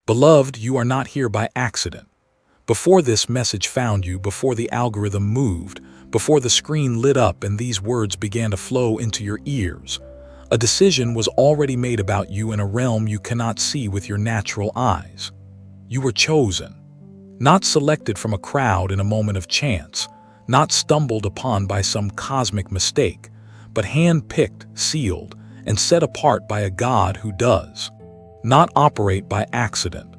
Beloved, you are not here by accident. Before this message found you, before the algorithm moved, before the screen lit up and these words began to flow into your ears, a decision was already made about you in a realm you cannot see with your natural eyes. You were chosen, not selected from a crowd in a moment of chance, not stumbled upon by some cosmic mistake, but hand-picked, sealed, and set apart by a God who does not operate by accident.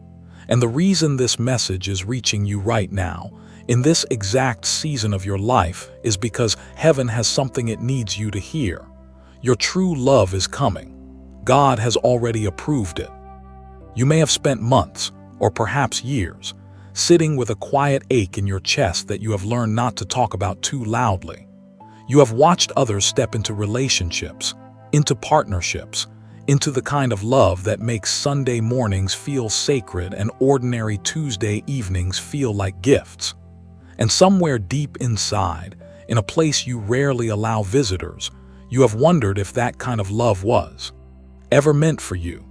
And the reason this message is reaching you right now, in this exact season of your life, is because heaven has something it needs you to hear. Your true love is coming. God has already approved it. You may have spent months, or perhaps years, sitting with a quiet ache in your chest that you have learned not to talk about too loudly. You have watched others step into relationships, into partnerships, into the kind of love that makes Sunday mornings feel sacred and ordinary Tuesday evenings feel like gifts. And somewhere deep inside, in a place you rarely allow visitors, you have wondered if that kind of love was ever meant for you.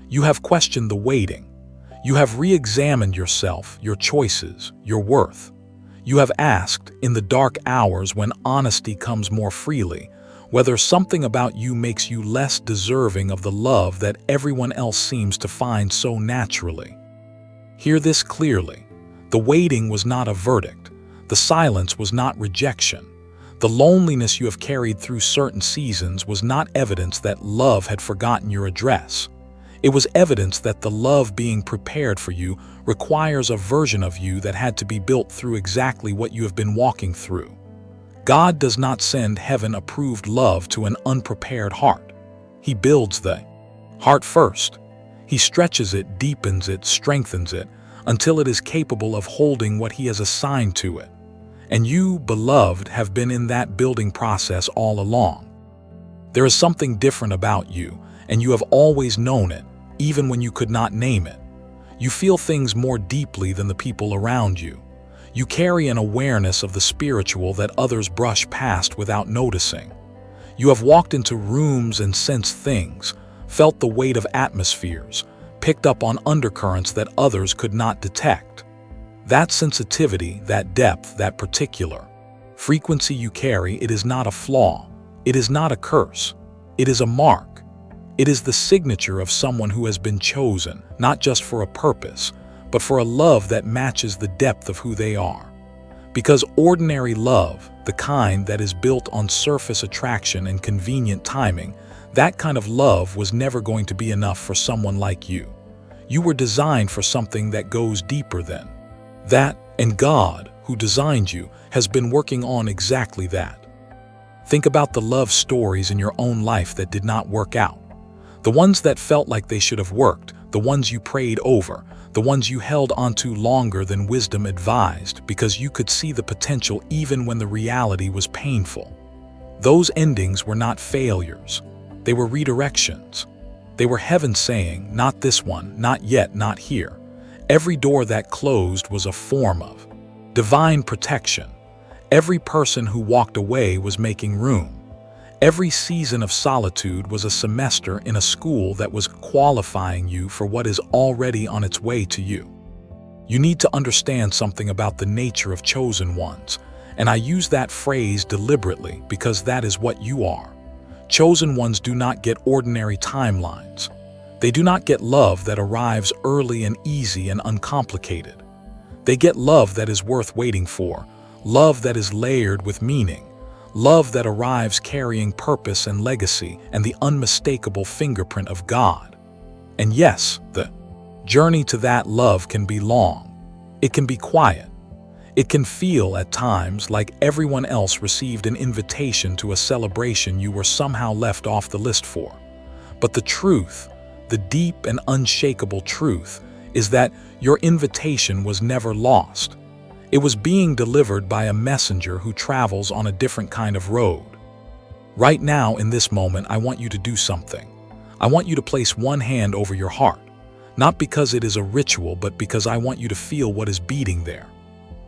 You have questioned the waiting. You have re-examined yourself, your choices, your worth. You have asked, in the dark hours when honesty comes more freely, whether something about you makes you less deserving of the love that everyone else seems to find so naturally. Hear this clearly. The waiting was not a verdict. The silence was not rejection. The loneliness you have carried through certain seasons was not evidence that love had forgotten your address. It was evidence that the love being prepared for you requires a version of you that had to be built through exactly what you have been walking through. God does not send heaven-approved love to an unprepared heart. He builds the heart first. He stretches it, deepens it, strengthens it, until it is capable of holding what He has assigned to it. And you, beloved, have been in that building process all along. There is something different about you, and you have always known it, even when you could not name it. You feel things more deeply than the people around you. You carry an awareness of the spiritual that others brush past without noticing. You have walked into rooms and sensed things, felt the weight of atmospheres, picked up on undercurrents that others could not detect. That sensitivity, that depth, that particular frequency you carry, it is not a flaw. It is not a curse. It is a mark. It is the signature of someone who has been chosen, not just for a purpose, but for a love that matches the depth of who they are. Because ordinary love, the kind that is built on surface attraction and convenient timing, that kind of love was never going to be enough for someone like you. You were designed for something that goes deeper than that, and God, who designed you, has been working on exactly that. Think about the love stories in your own life that did not work out. The ones that felt like they should have worked, the ones you prayed over, the ones you held onto longer than wisdom advised because you could see the potential even when the reality was painful. Those endings were not failures. They were redirections. They were heaven saying, not this one, not yet, not here. Every door that closed was a form of divine protection. Every person who walked away was making room. Every season of solitude was a semester in a school that was qualifying you for what is already on its way to you. You need to understand something about the nature of chosen ones, and I use that phrase deliberately because that is what you are. Chosen ones do not get ordinary timelines. They do not get love that arrives early and easy and uncomplicated. They get love that is worth waiting for, love that is layered with meaning, love that arrives carrying purpose and legacy and the unmistakable fingerprint of God. And yes, the journey to that love can be long. It can be quiet. It can feel at times like everyone else received an invitation to a celebration you were somehow left off the list for. But the truth, the deep and unshakable truth, is that your invitation was never lost. It was being delivered by a messenger who travels on a different kind of road. Right now, in this moment, I want you to do something. I want you to place one hand over your heart, not because it is a ritual, but because I want you to feel what is beating there.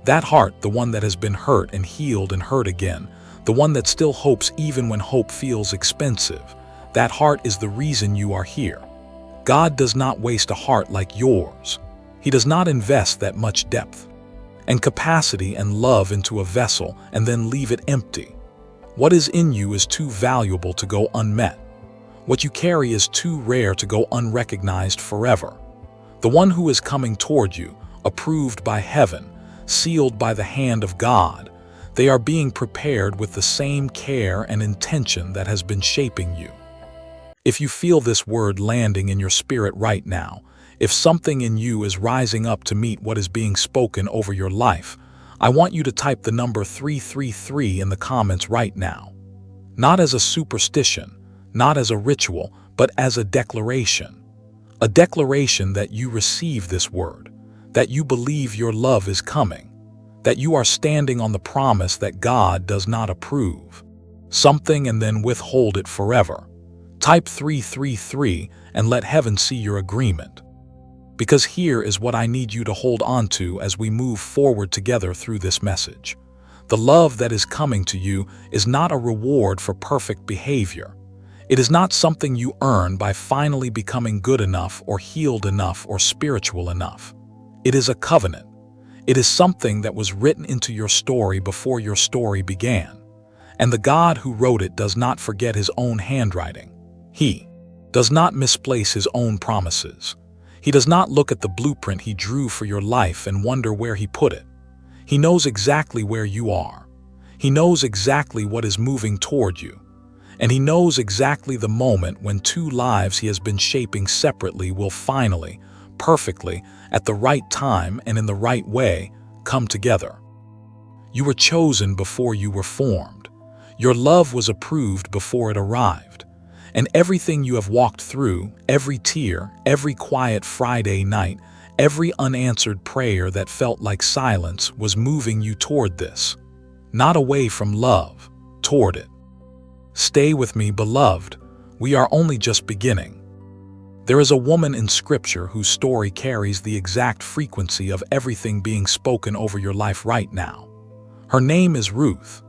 That heart, the one that has been hurt and healed and hurt again, the one that still hopes even when hope feels expensive, that heart is the reason you are here. God does not waste a heart like yours. He does not invest that much depth and capacity and love into a vessel and then leave it empty. What is in you is too valuable to go unmet. What you carry is too rare to go unrecognized forever. The one who is coming toward you, approved by heaven, sealed by the hand of God, they are being prepared with the same care and intention that has been shaping you. If you feel this word landing in your spirit right now, if something in you is rising up to meet what is being spoken over your life, I want you to type the number 333 in the comments right now. Not as a superstition, not as a ritual, but as a declaration. A declaration that you receive this word, that you believe your love is coming, that you are standing on the promise that God does not approve something and then withhold it forever. Type 333 and let heaven see your agreement. Because here is what I need you to hold on to as we move forward together through this message. The love that is coming to you is not a reward for perfect behavior. It is not something you earn by finally becoming good enough or healed enough or spiritual enough. It is a covenant. It is something that was written into your story before your story began. And the God who wrote it does not forget his own handwriting. He does not misplace his own promises. He does not look at the blueprint he drew for your life and wonder where he put it. He knows exactly where you are. He knows exactly what is moving toward you. And he knows exactly the moment when two lives he has been shaping separately will finally, perfectly, at the right time and in the right way, come together. You were chosen before you were formed. Your love was approved before it arrived. And everything you have walked through, every tear, every quiet Friday night, every unanswered prayer that felt like silence was moving you toward this. Not away from love, toward it. Stay with me, beloved. We are only just beginning. There is a woman in Scripture whose story carries the exact frequency of everything being spoken over your life right now. Her name is Ruth.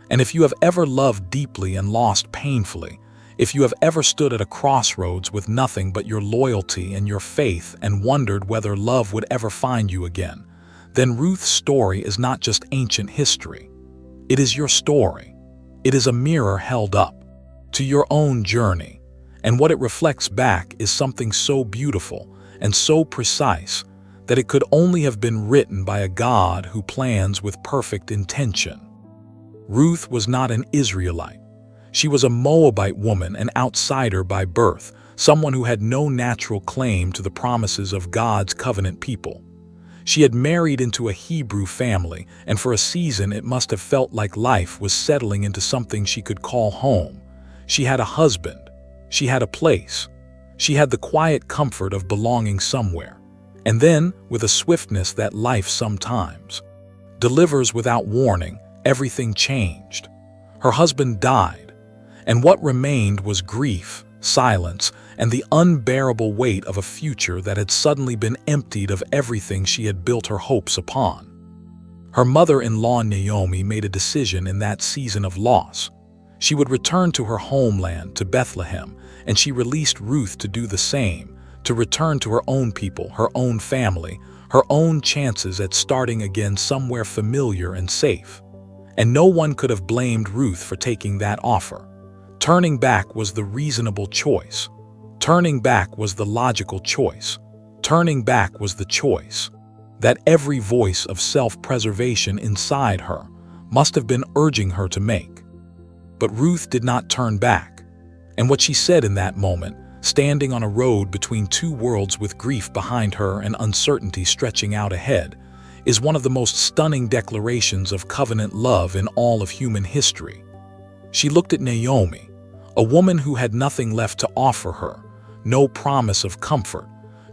And if you have ever loved deeply and lost painfully, if you have ever stood at a crossroads with nothing but your loyalty and your faith and wondered whether love would ever find you again, then Ruth's story is not just ancient history. It is your story. It is a mirror held up to your own journey, and what it reflects back is something so beautiful and so precise that it could only have been written by a God who plans with perfect intention. Ruth was not an Israelite. She was a Moabite woman, an outsider by birth, someone who had no natural claim to the promises of God's covenant people. She had married into a Hebrew family, and for a season it must have felt like life was settling into something she could call home. She had a husband. She had a place. She had the quiet comfort of belonging somewhere. And then, with a swiftness that life sometimes delivers without warning, everything changed. Her husband died. And what remained was grief, silence, and the unbearable weight of a future that had suddenly been emptied of everything she had built her hopes upon. Her mother-in-law Naomi made a decision in that season of loss. She would return to her homeland, to Bethlehem, and she released Ruth to do the same, to return to her own people, her own family, her own chances at starting again somewhere familiar and safe. And no one could have blamed Ruth for taking that offer. Turning back was the reasonable choice. Turning back was the logical choice. Turning back was the choice that every voice of self-preservation inside her must have been urging her to make. But Ruth did not turn back. And what she said in that moment, standing on a road between two worlds with grief behind her and uncertainty stretching out ahead, is one of the most stunning declarations of covenant love in all of human history. She looked at Naomi, a woman who had nothing left to offer her, no promise of comfort,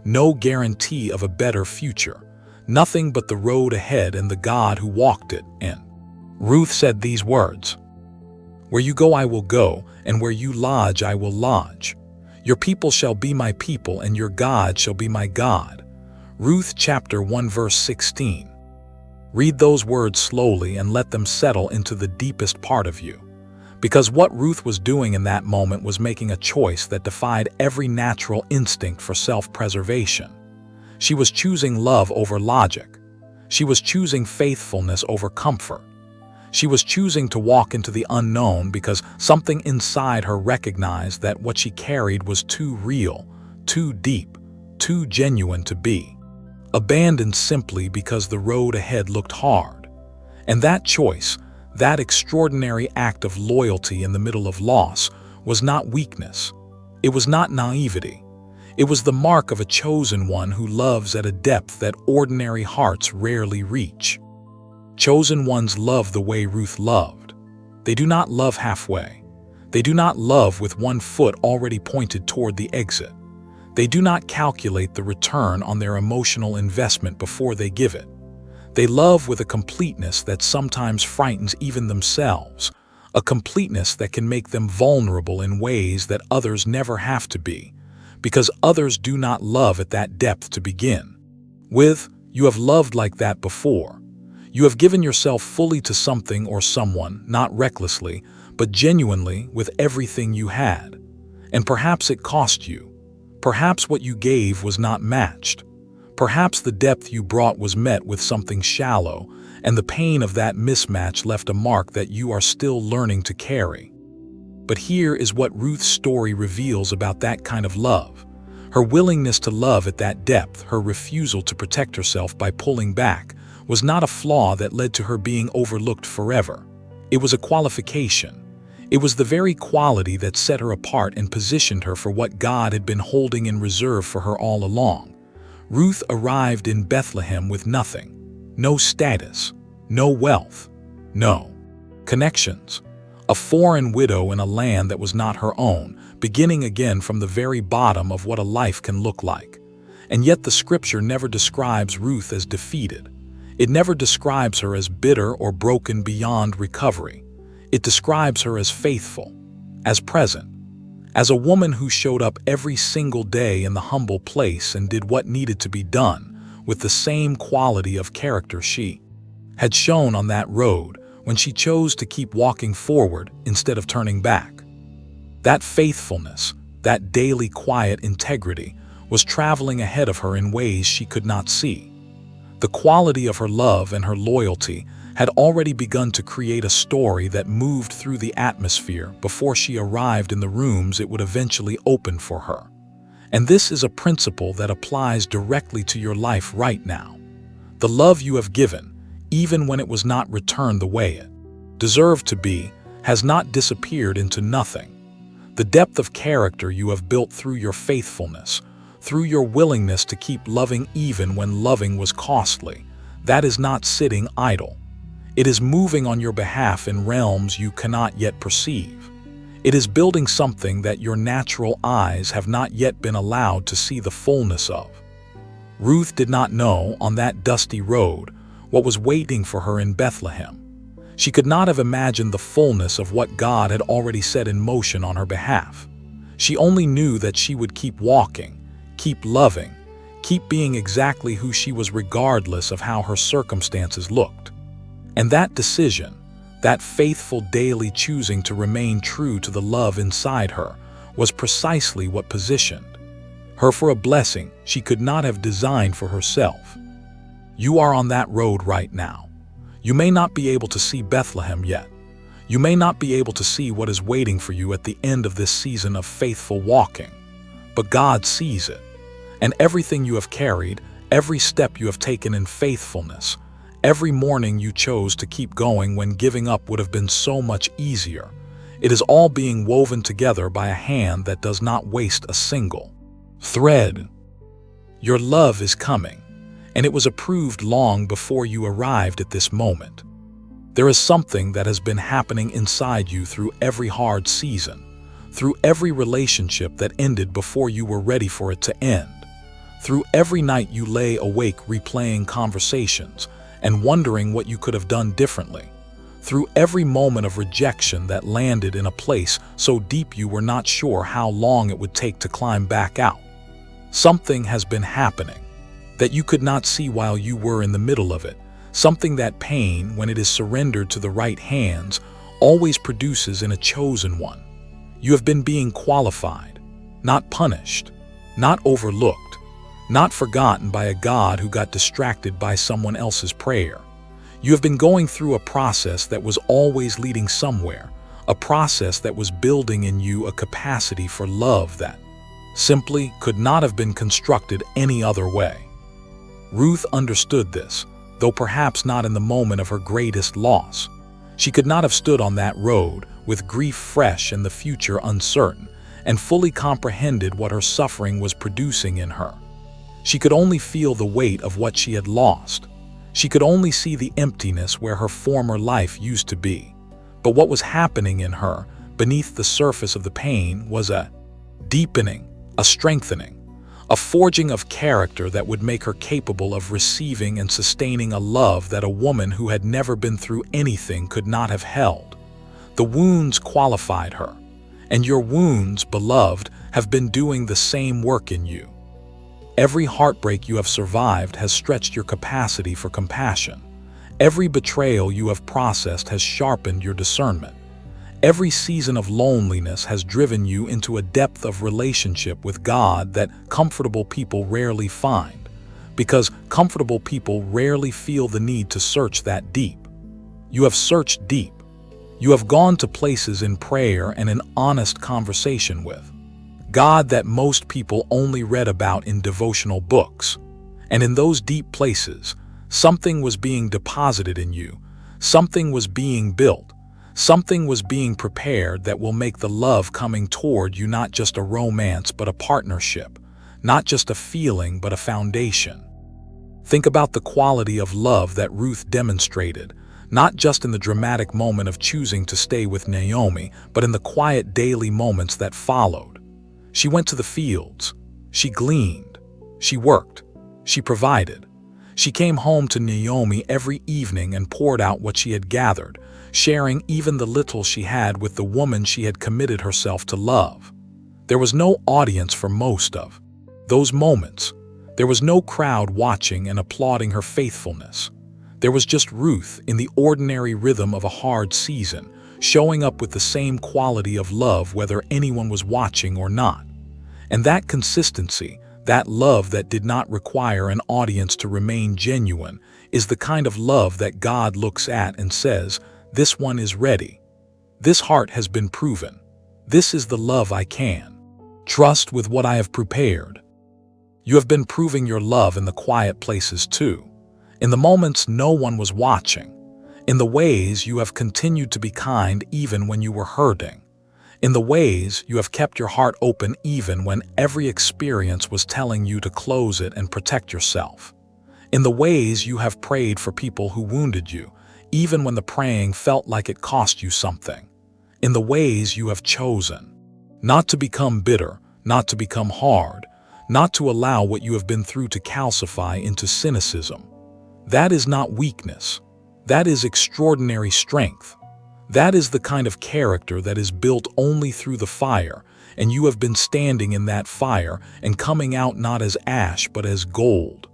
no guarantee of a better future, nothing but the road ahead and the God who walked it in. Ruth said these words, "Where you go I will go, and where you lodge I will lodge. Your people shall be my people, and your God shall be my God." Ruth chapter 1 verse 16. Read those words slowly and let them settle into the deepest part of you. Because what Ruth was doing in that moment was making a choice that defied every natural instinct for self-preservation. She was choosing love over logic. She was choosing faithfulness over comfort. She was choosing to walk into the unknown because something inside her recognized that what she carried was too real, too deep, too genuine to be abandoned simply because the road ahead looked hard. And that choice, that extraordinary act of loyalty in the middle of loss, was not weakness. It was not naivety. It was the mark of a chosen one who loves at a depth that ordinary hearts rarely reach. Chosen ones love the way Ruth loved. They do not love halfway. They do not love with one foot already pointed toward the exit. They do not calculate the return on their emotional investment before they give it. They love with a completeness that sometimes frightens even themselves, a completeness that can make them vulnerable in ways that others never have to be, because others do not love at that depth to begin with. You have loved like that before. You have given yourself fully to something or someone, not recklessly, but genuinely with everything you had. And perhaps it cost you. Perhaps what you gave was not matched. Perhaps the depth you brought was met with something shallow, and the pain of that mismatch left a mark that you are still learning to carry. But here is what Ruth's story reveals about that kind of love. Her willingness to love at that depth, her refusal to protect herself by pulling back, was not a flaw that led to her being overlooked forever. It was a qualification. It was the very quality that set her apart and positioned her for what God had been holding in reserve for her all along. Ruth arrived in Bethlehem with nothing. No status, no wealth, no connections. A foreign widow in a land that was not her own, beginning again from the very bottom of what a life can look like. And yet the scripture never describes Ruth as defeated. It never describes her as bitter or broken beyond recovery. It describes her as faithful, as present, as a woman who showed up every single day in the humble place and did what needed to be done with the same quality of character she had shown on that road when she chose to keep walking forward instead of turning back. That faithfulness, that daily quiet integrity, was traveling ahead of her in ways she could not see. The quality of her love and her loyalty had already begun to create a story that moved through the atmosphere before she arrived in the rooms it would eventually open for her. And this is a principle that applies directly to your life right now. The love you have given, even when it was not returned the way it deserved to be, has not disappeared into nothing. The depth of character you have built through your faithfulness, through your willingness to keep loving even when loving was costly, that is not sitting idle. It is moving on your behalf in realms you cannot yet perceive. It is building something that your natural eyes have not yet been allowed to see the fullness of. Ruth did not know, on that dusty road, what was waiting for her in Bethlehem. She could not have imagined the fullness of what God had already set in motion on her behalf. She only knew that she would keep walking, keep loving, keep being exactly who she was regardless of how her circumstances looked. And that decision, that faithful daily choosing to remain true to the love inside her, was precisely what positioned her for a blessing she could not have designed for herself. You are on that road right now. You may not be able to see Bethlehem yet. You may not be able to see what is waiting for you at the end of this season of faithful walking. But God sees it. And everything you have carried, every step you have taken in faithfulness, every morning you chose to keep going when giving up would have been so much easier. It is all being woven together by a hand that does not waste a single thread. Your love is coming, and it was approved long before you arrived at this moment. There is something that has been happening inside you through every hard season, through every relationship that ended before you were ready for it to end, through every night you lay awake replaying conversations and wondering what you could have done differently, through every moment of rejection that landed in a place so deep you were not sure how long it would take to climb back out. Something has been happening that you could not see while you were in the middle of it, something that pain, when it is surrendered to the right hands, always produces in a chosen one. You have been being qualified, not punished, not overlooked, not forgotten by a God who got distracted by someone else's prayer. You have been going through a process that was always leading somewhere, a process that was building in you a capacity for love that simply could not have been constructed any other way. Ruth understood this, though perhaps not in the moment of her greatest loss. She could not have stood on that road, with grief fresh and the future uncertain, and fully comprehended what her suffering was producing in her. She could only feel the weight of what she had lost. She could only see the emptiness where her former life used to be. But what was happening in her, beneath the surface of the pain, was a deepening, a strengthening, a forging of character that would make her capable of receiving and sustaining a love that a woman who had never been through anything could not have held. The wounds qualified her, and your wounds, beloved, have been doing the same work in you. Every heartbreak you have survived has stretched your capacity for compassion. Every betrayal you have processed has sharpened your discernment. Every season of loneliness has driven you into a depth of relationship with God that comfortable people rarely find, because comfortable people rarely feel the need to search that deep. You have searched deep. You have gone to places in prayer and in honest conversation with God that most people only read about in devotional books. And in those deep places, something was being deposited in you, something was being built, something was being prepared that will make the love coming toward you not just a romance but a partnership, not just a feeling but a foundation. Think about the quality of love that Ruth demonstrated, not just in the dramatic moment of choosing to stay with Naomi, but in the quiet daily moments that followed. She went to the fields, she gleaned, she worked, she provided. She came home to Naomi every evening and poured out what she had gathered, sharing even the little she had with the woman she had committed herself to love. There was no audience for most of those moments. There was no crowd watching and applauding her faithfulness. There was just Ruth in the ordinary rhythm of a hard season, showing up with the same quality of love whether anyone was watching or not. And that consistency, that love that did not require an audience to remain genuine, is the kind of love that God looks at and says, "This one is ready. This heart has been proven. This is the love I can trust with what I have prepared." You have been proving your love in the quiet places too, in the moments no one was watching, in the ways you have continued to be kind even when you were hurting, in the ways you have kept your heart open even when every experience was telling you to close it and protect yourself, in the ways you have prayed for people who wounded you, even when the praying felt like it cost you something, in the ways you have chosen not to become bitter, not to become hard, not to allow what you have been through to calcify into cynicism. That is not weakness. That is extraordinary strength. That is the kind of character that is built only through the fire, and you have been standing in that fire and coming out not as ash but as gold.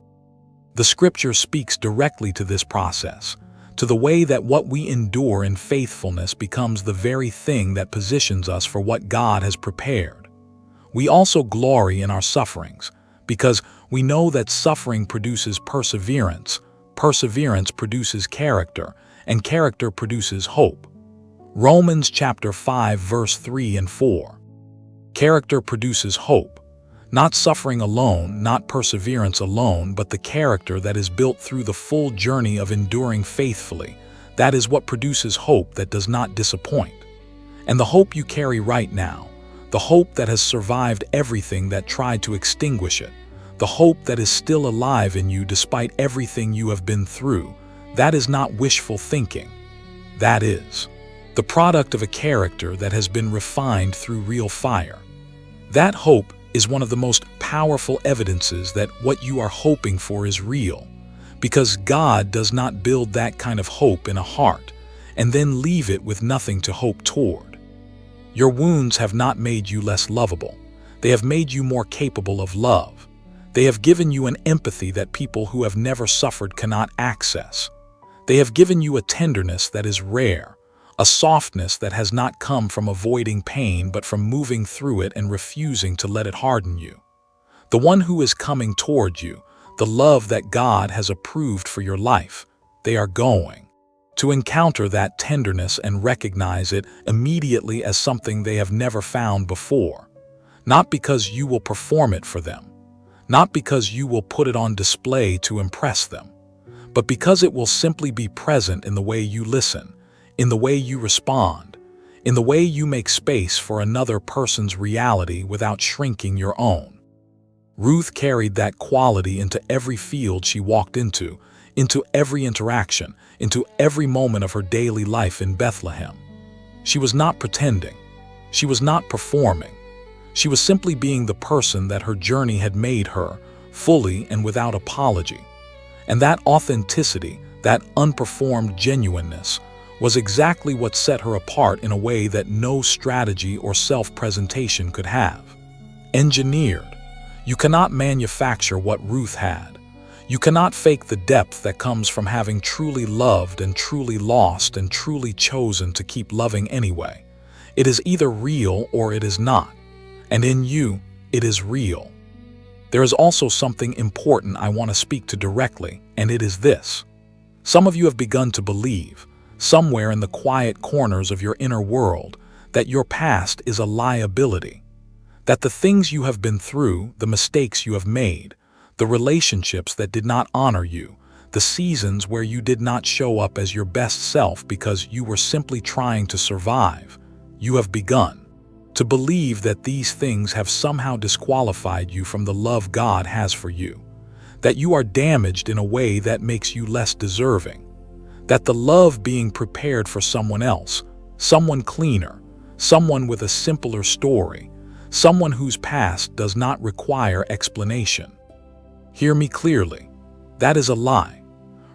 The scripture speaks directly to this process, to the way that what we endure in faithfulness becomes the very thing that positions us for what God has prepared. We also glory in our sufferings, because we know that suffering produces perseverance, perseverance produces character, and character produces hope. Romans chapter 5 verse 3 and 4. Character produces hope. Not suffering alone, not perseverance alone, but the character that is built through the full journey of enduring faithfully. That is what produces hope that does not disappoint. And the hope you carry right now, the hope that has survived everything that tried to extinguish it, the hope that is still alive in you despite everything you have been through, that is not wishful thinking. That is the product of a character that has been refined through real fire. That hope is one of the most powerful evidences that what you are hoping for is real, because God does not build that kind of hope in a heart and then leave it with nothing to hope toward. Your wounds have not made you less lovable. They have made you more capable of love. They have given you an empathy that people who have never suffered cannot access. They have given you a tenderness that is rare, a softness that has not come from avoiding pain but from moving through it and refusing to let it harden you. The one who is coming toward you, the love that God has approved for your life, they are going to encounter that tenderness and recognize it immediately as something they have never found before. Not because you will perform it for them, not because you will put it on display to impress them, but because it will simply be present in the way you listen, in the way you respond, in the way you make space for another person's reality without shrinking your own. Ruth carried that quality into every field she walked into every interaction, into every moment of her daily life in Bethlehem. She was not pretending. She was not performing. She was simply being the person that her journey had made her, fully and without apology. And that authenticity, that unperformed genuineness, was exactly what set her apart in a way that no strategy or self-presentation could have. Engineered. You cannot manufacture what Ruth had. You cannot fake the depth that comes from having truly loved and truly lost and truly chosen to keep loving anyway. It is either real or it is not. And in you, it is real. There is also something important I want to speak to directly, and it is this. Some of you have begun to believe, somewhere in the quiet corners of your inner world, that your past is a liability. That the things you have been through, the mistakes you have made, the relationships that did not honor you, the seasons where you did not show up as your best self because you were simply trying to survive, you have begun to believe that these things have somehow disqualified you from the love God has for you, that you are damaged in a way that makes you less deserving, that the love being prepared for someone else, someone cleaner, someone with a simpler story, someone whose past does not require explanation. Hear me clearly. That is a lie.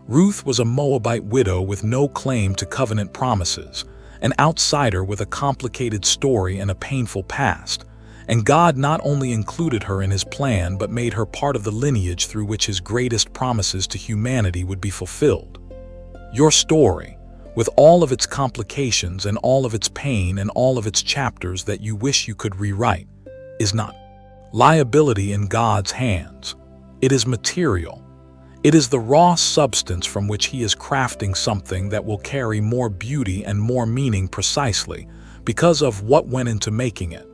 Ruth was a Moabite widow with no claim to covenant promises, an outsider with a complicated story and a painful past, and God not only included her in His plan but made her part of the lineage through which His greatest promises to humanity would be fulfilled. Your story, with all of its complications and all of its pain and all of its chapters that you wish you could rewrite, is not liability in God's hands. It is material. It is the raw substance from which He is crafting something that will carry more beauty and more meaning precisely because of what went into making it.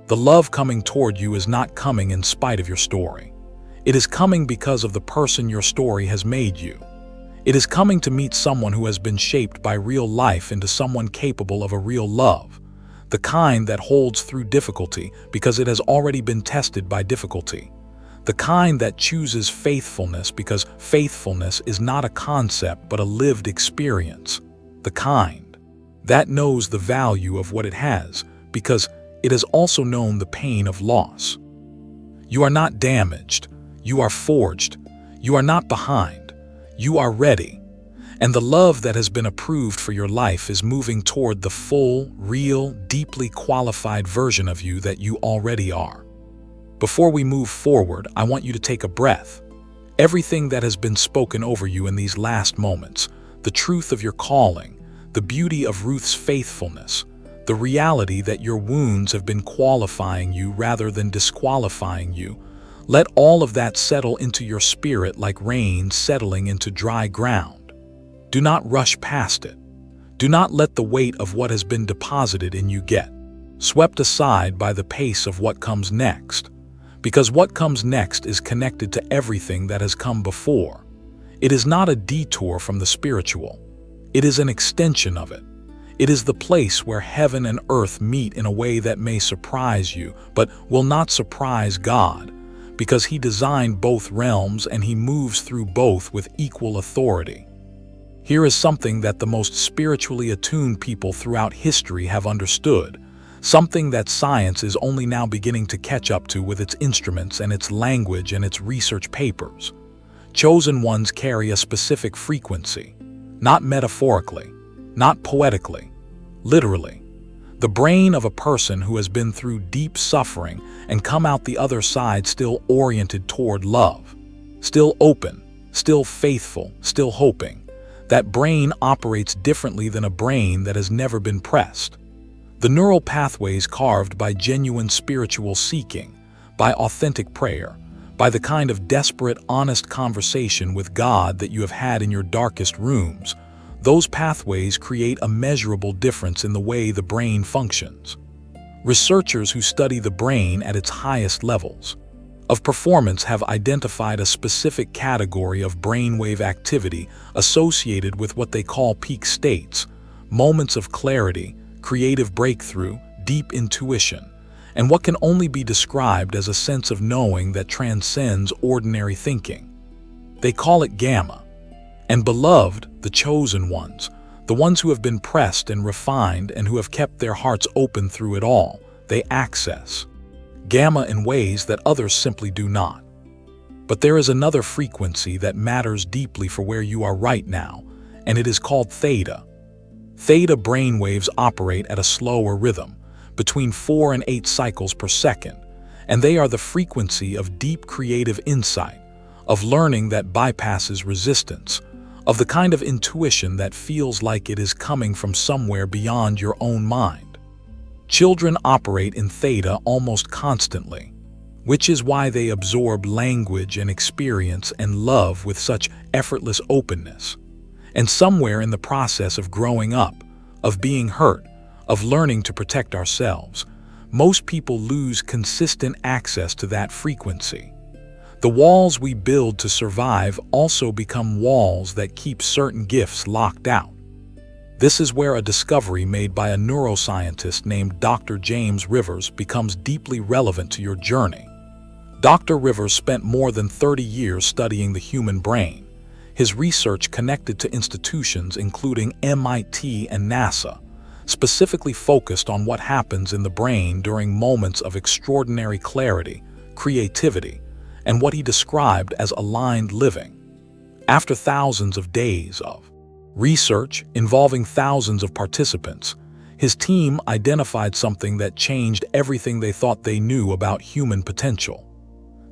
The love coming toward you is not coming in spite of your story. It is coming because of the person your story has made you. It is coming to meet someone who has been shaped by real life into someone capable of a real love, the kind that holds through difficulty because it has already been tested by difficulty, the kind that chooses faithfulness because faithfulness is not a concept but a lived experience, the kind that knows the value of what it has because it has also known the pain of loss. You are not damaged. You are forged. You are not behind. You are ready. And the love that has been approved for your life is moving toward the full, real, deeply qualified version of you that you already are. Before we move forward, I want you to take a breath. Everything that has been spoken over you in these last moments, the truth of your calling, the beauty of Ruth's faithfulness, the reality that your wounds have been qualifying you rather than disqualifying you, let all of that settle into your spirit like rain settling into dry ground. Do not rush past it. Do not let the weight of what has been deposited in you get swept aside by the pace of what comes next. Because what comes next is connected to everything that has come before. It is not a detour from the spiritual. It is an extension of it. It is the place where heaven and earth meet in a way that may surprise you, but will not surprise God, because He designed both realms and He moves through both with equal authority. Here is something that the most spiritually attuned people throughout history have understood, something that science is only now beginning to catch up to with its instruments and its language and its research papers. Chosen ones carry a specific frequency, not metaphorically, not poetically, literally. The brain of a person who has been through deep suffering and come out the other side still oriented toward love, still open, still faithful, still hoping. That brain operates differently than a brain that has never been pressed. The neural pathways carved by genuine spiritual seeking, by authentic prayer, by the kind of desperate, honest conversation with God that you have had in your darkest rooms, those pathways create a measurable difference in the way the brain functions. Researchers who study the brain at its highest levels of performance have identified a specific category of brainwave activity associated with what they call peak states, moments of clarity, creative breakthrough, deep intuition, and what can only be described as a sense of knowing that transcends ordinary thinking. They call it gamma. And beloved, the chosen ones, the ones who have been pressed and refined and who have kept their hearts open through it all, they access gamma in ways that others simply do not. But there is another frequency that matters deeply for where you are right now, and it is called theta. Theta brainwaves operate at a slower rhythm, between 4 and 8 cycles per second, and they are the frequency of deep creative insight, of learning that bypasses resistance, of the kind of intuition that feels like it is coming from somewhere beyond your own mind. Children operate in theta almost constantly, which is why they absorb language and experience and love with such effortless openness. And somewhere in the process of growing up, of being hurt, of learning to protect ourselves, most people lose consistent access to that frequency. The walls we build to survive also become walls that keep certain gifts locked out. This is where a discovery made by a neuroscientist named Dr. James Rivers becomes deeply relevant to your journey. Dr. Rivers spent more than 30 years studying the human brain. His research connected to institutions including MIT and NASA, specifically focused on what happens in the brain during moments of extraordinary clarity, creativity, and what he described as aligned living. After thousands of days of research involving thousands of participants, his team identified something that changed everything they thought they knew about human potential.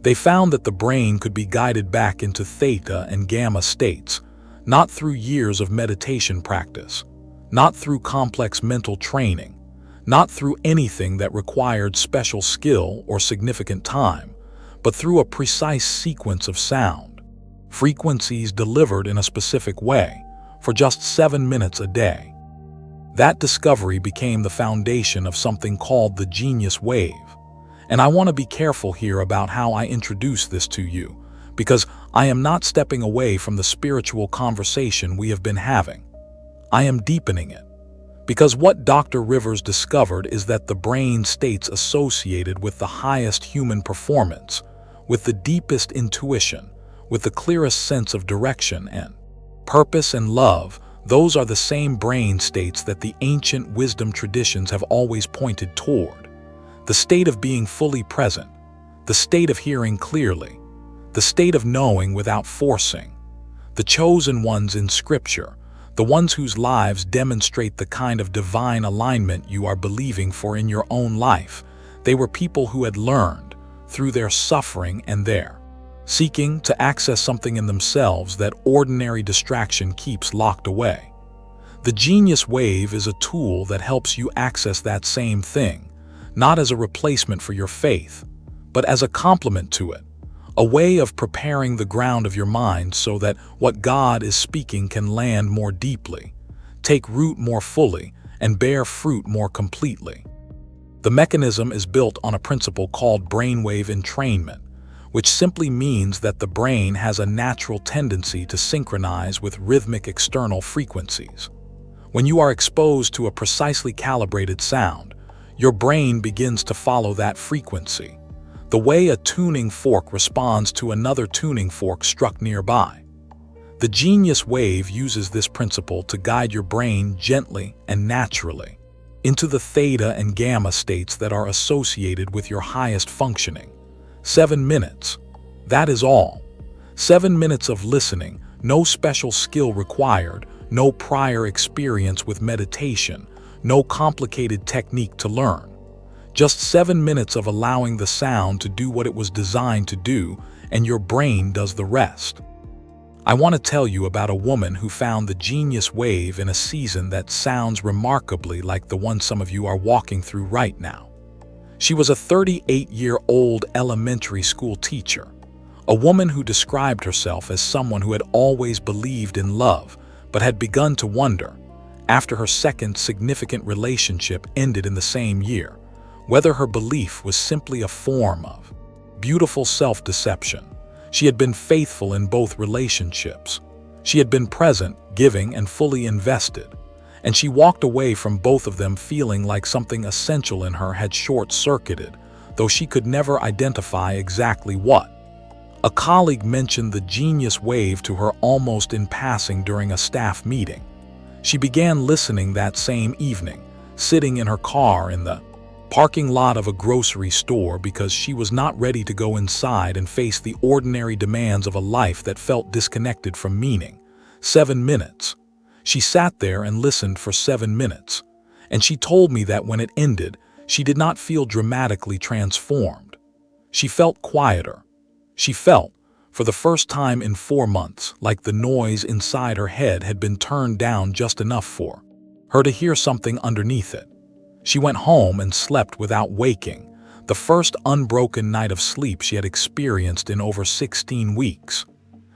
They found that the brain could be guided back into theta and gamma states, not through years of meditation practice, not through complex mental training, not through anything that required special skill or significant time, but through a precise sequence of sound, frequencies delivered in a specific way, for just 7 minutes a day. That discovery became the foundation of something called the genius wave. And I want to be careful here about how I introduce this to you, because I am not stepping away from the spiritual conversation we have been having. I am deepening it. Because what Dr. Rivers discovered is that the brain states associated with the highest human performance, with the deepest intuition, with the clearest sense of direction and purpose and love, those are the same brain states that the ancient wisdom traditions have always pointed toward. The state of being fully present, the state of hearing clearly, the state of knowing without forcing. The chosen ones in Scripture, the ones whose lives demonstrate the kind of divine alignment you are believing for in your own life, they were people who had learned, through their suffering and their seeking, to access something in themselves that ordinary distraction keeps locked away. The genius wave is a tool that helps you access that same thing, not as a replacement for your faith, but as a complement to it, a way of preparing the ground of your mind so that what God is speaking can land more deeply, take root more fully, and bear fruit more completely. The mechanism is built on a principle called brainwave entrainment, which simply means that the brain has a natural tendency to synchronize with rhythmic external frequencies. When you are exposed to a precisely calibrated sound, your brain begins to follow that frequency, the way a tuning fork responds to another tuning fork struck nearby. The genius wave uses this principle to guide your brain gently and naturally into the theta and gamma states that are associated with your highest functioning. 7 minutes. That is all. 7 minutes of listening, no special skill required, no prior experience with meditation, no complicated technique to learn. Just 7 minutes of allowing the sound to do what it was designed to do, and your brain does the rest. I want to tell you about a woman who found the genius wave in a season that sounds remarkably like the one some of you are walking through right now. She was a 38-year-old elementary school teacher, a woman who described herself as someone who had always believed in love, but had begun to wonder, after her second significant relationship ended in the same year, whether her belief was simply a form of beautiful self-deception. She had been faithful in both relationships. She had been present, giving, and fully invested. And she walked away from both of them feeling like something essential in her had short-circuited, though she could never identify exactly what. A colleague mentioned the genius wave to her almost in passing during a staff meeting. She began listening that same evening, sitting in her car in the parking lot of a grocery store because she was not ready to go inside and face the ordinary demands of a life that felt disconnected from meaning. 7 minutes. She sat there and listened for 7 minutes, and she told me that when it ended, she did not feel dramatically transformed. She felt quieter. She felt, for the first time in 4 months, like the noise inside her head had been turned down just enough for her to hear something underneath it. She went home and slept without waking, the first unbroken night of sleep she had experienced in over 16 weeks.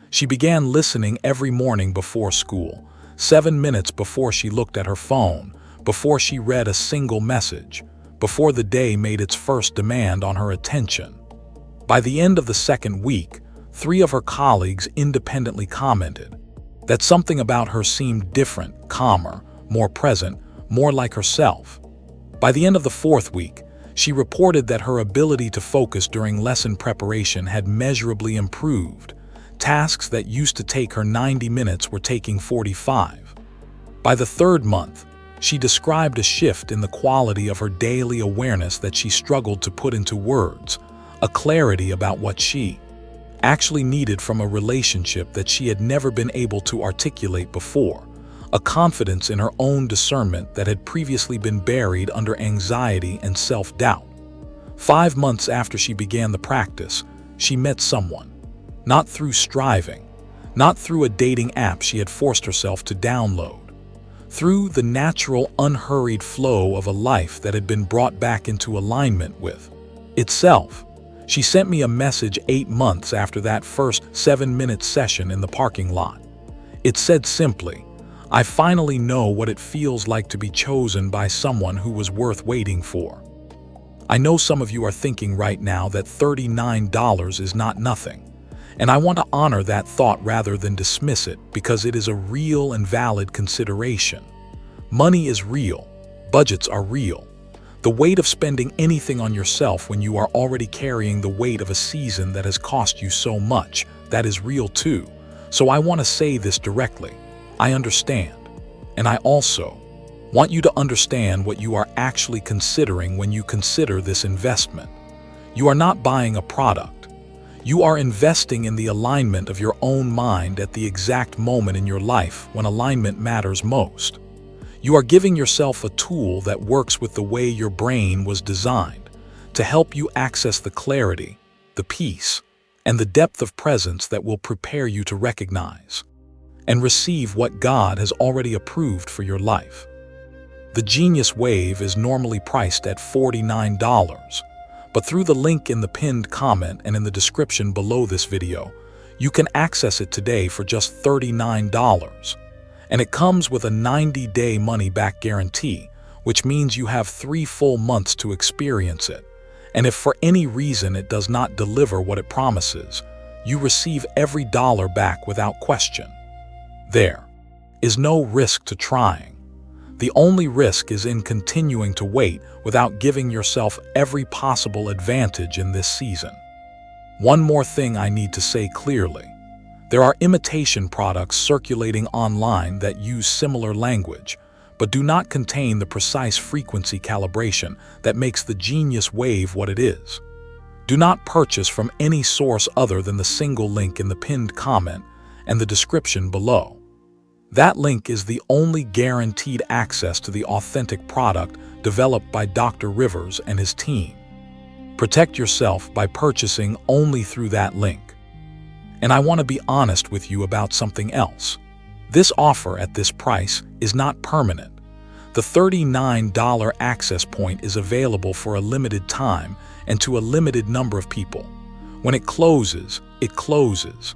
She began listening every morning before school, 7 minutes before she looked at her phone, before she read a single message, before the day made its first demand on her attention. By the end of the second week, 3 of her colleagues independently commented that something about her seemed different, calmer, more present, more like herself. By the end of the 4th week, she reported that her ability to focus during lesson preparation had measurably improved. Tasks that used to take her 90 minutes were taking 45. By the 3rd month, she described a shift in the quality of her daily awareness that she struggled to put into words, a clarity about what she actually needed from a relationship that she had never been able to articulate before, a confidence in her own discernment that had previously been buried under anxiety and self-doubt. 5 months after she began the practice, she met someone. Not through striving, not through a dating app she had forced herself to download. Through the natural, unhurried flow of a life that had been brought back into alignment with itself. She sent me a message 8 months after that first 7-minute session in the parking lot. It said simply, "I finally know what it feels like to be chosen by someone who was worth waiting for." I know some of you are thinking right now that $39 is not nothing, and I want to honor that thought rather than dismiss it because it is a real and valid consideration. Money is real. Budgets are real. The weight of spending anything on yourself when you are already carrying the weight of a season that has cost you so much, that is real too. So I want to say this directly. I understand. And I also want you to understand what you are actually considering when you consider this investment. You are not buying a product. You are investing in the alignment of your own mind at the exact moment in your life when alignment matters most. You are giving yourself a tool that works with the way your brain was designed to help you access the clarity, the peace, and the depth of presence that will prepare you to recognize and receive what God has already approved for your life. The Genius Wave is normally priced at $49, but through the link in the pinned comment and in the description below this video, you can access it today for just $39. And it comes with a 90-day money-back guarantee, which means you have 3 full months to experience it. And if for any reason it does not deliver what it promises, you receive every dollar back without question. There is no risk to trying. The only risk is in continuing to wait without giving yourself every possible advantage in this season. One more thing I need to say clearly. There are imitation products circulating online that use similar language, but do not contain the precise frequency calibration that makes the Genius Wave what it is. Do not purchase from any source other than the single link in the pinned comment and the description below. That link is the only guaranteed access to the authentic product developed by Dr. Rivers and his team. Protect yourself by purchasing only through that link. And I want to be honest with you about something else. This offer at this price is not permanent. The $39 access point is available for a limited time and to a limited number of people. When it closes, it closes.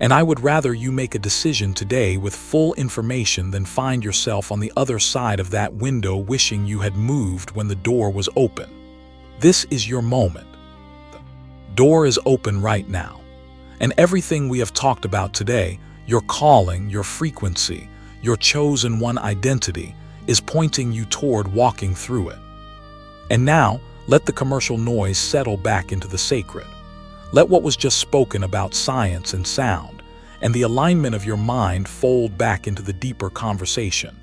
And I would rather you make a decision today with full information than find yourself on the other side of that window wishing you had moved when the door was open. This is your moment. The door is open right now. And everything we have talked about today, your calling, your frequency, your chosen one identity, is pointing you toward walking through it. And now, let the commercial noise settle back into the sacred. Let what was just spoken about science and sound, and the alignment of your mind fold back into the deeper conversation,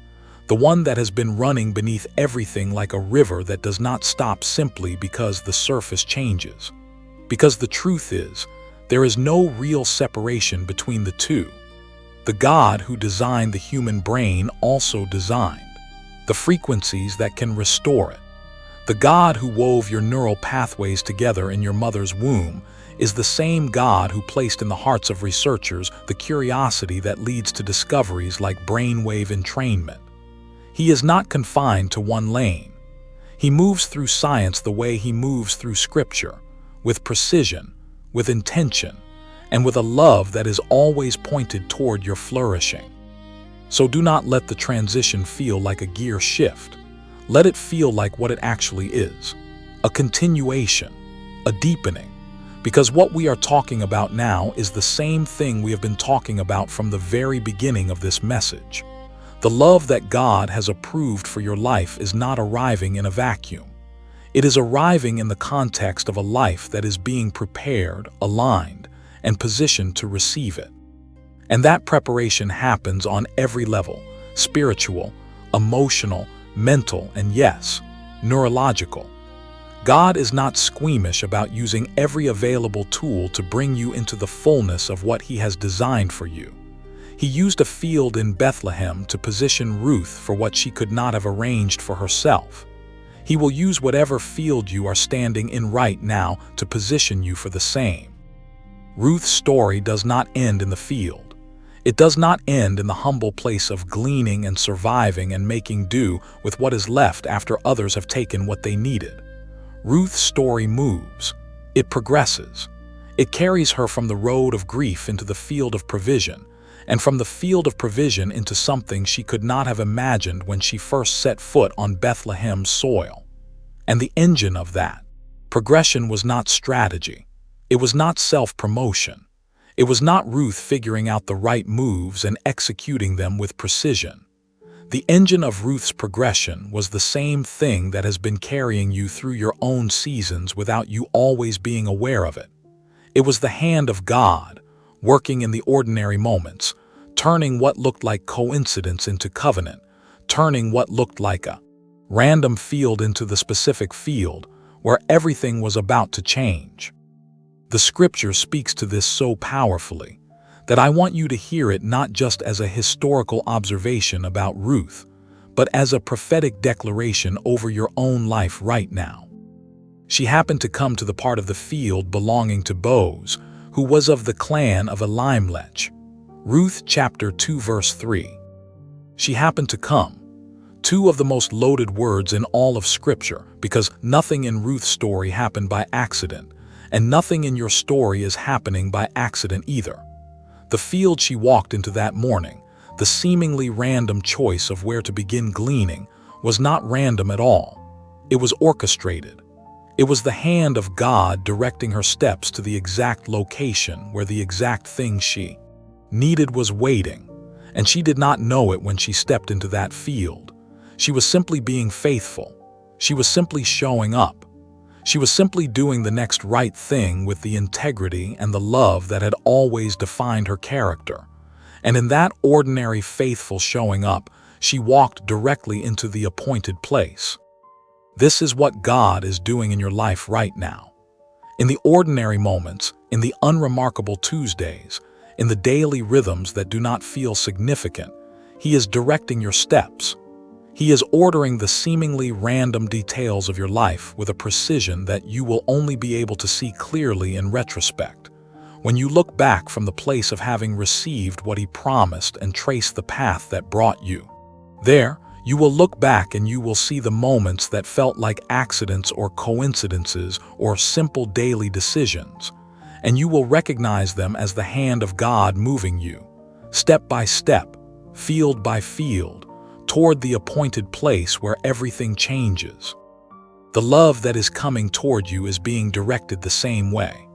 the one that has been running beneath everything like a river that does not stop simply because the surface changes. Because the truth is, there is no real separation between the two. The God who designed the human brain also designed the frequencies that can restore it. The God who wove your neural pathways together in your mother's womb is the same God who placed in the hearts of researchers the curiosity that leads to discoveries like brainwave entrainment. He is not confined to one lane. He moves through science the way he moves through scripture, with precision, with intention, and with a love that is always pointed toward your flourishing. So do not let the transition feel like a gear shift. Let it feel like what it actually is, a continuation, a deepening. Because what we are talking about now is the same thing we have been talking about from the very beginning of this message. The love that God has approved for your life is not arriving in a vacuum. It is arriving in the context of a life that is being prepared, aligned, and positioned to receive it. And that preparation happens on every level: spiritual, emotional, mental, and yes, neurological. God is not squeamish about using every available tool to bring you into the fullness of what He has designed for you. He used a field in Bethlehem to position Ruth for what she could not have arranged for herself. He will use whatever field you are standing in right now to position you for the same. Ruth's story does not end in the field. It does not end in the humble place of gleaning and surviving and making do with what is left after others have taken what they needed. Ruth's story moves. It progresses. It carries her from the road of grief into the field of provision, and from the field of provision into something she could not have imagined when she first set foot on Bethlehem's soil. And the engine of that progression was not strategy. It was not self-promotion. It was not Ruth figuring out the right moves and executing them with precision. The engine of Ruth's progression was the same thing that has been carrying you through your own seasons without you always being aware of it. It was the hand of God, working in the ordinary moments, turning what looked like coincidence into covenant, turning what looked like a random field into the specific field where everything was about to change. The scripture speaks to this so powerfully that I want you to hear it not just as a historical observation about Ruth, but as a prophetic declaration over your own life right now. She happened to come to the part of the field belonging to Boaz, who was of the clan of Elimelech. Ruth chapter 2 verse 3. She happened to come. Two of the most loaded words in all of Scripture, because nothing in Ruth's story happened by accident, and nothing in your story is happening by accident either. The field she walked into that morning, the seemingly random choice of where to begin gleaning, was not random at all. It was orchestrated. It was the hand of God directing her steps to the exact location where the exact thing she needed was waiting, and she did not know it when she stepped into that field. She was simply being faithful. She was simply showing up. She was simply doing the next right thing with the integrity and the love that had always defined her character. And in that ordinary faithful showing up, she walked directly into the appointed place. This is what God is doing in your life right now. In the ordinary moments, in the unremarkable Tuesdays, in the daily rhythms that do not feel significant, He is directing your steps. He is ordering the seemingly random details of your life with a precision that you will only be able to see clearly in retrospect, when you look back from the place of having received what he promised and trace the path that brought you. There, you will look back and you will see the moments that felt like accidents or coincidences or simple daily decisions, and you will recognize them as the hand of God moving you, step by step, field by field, toward the appointed place where everything changes. The love that is coming toward you is being directed the same way.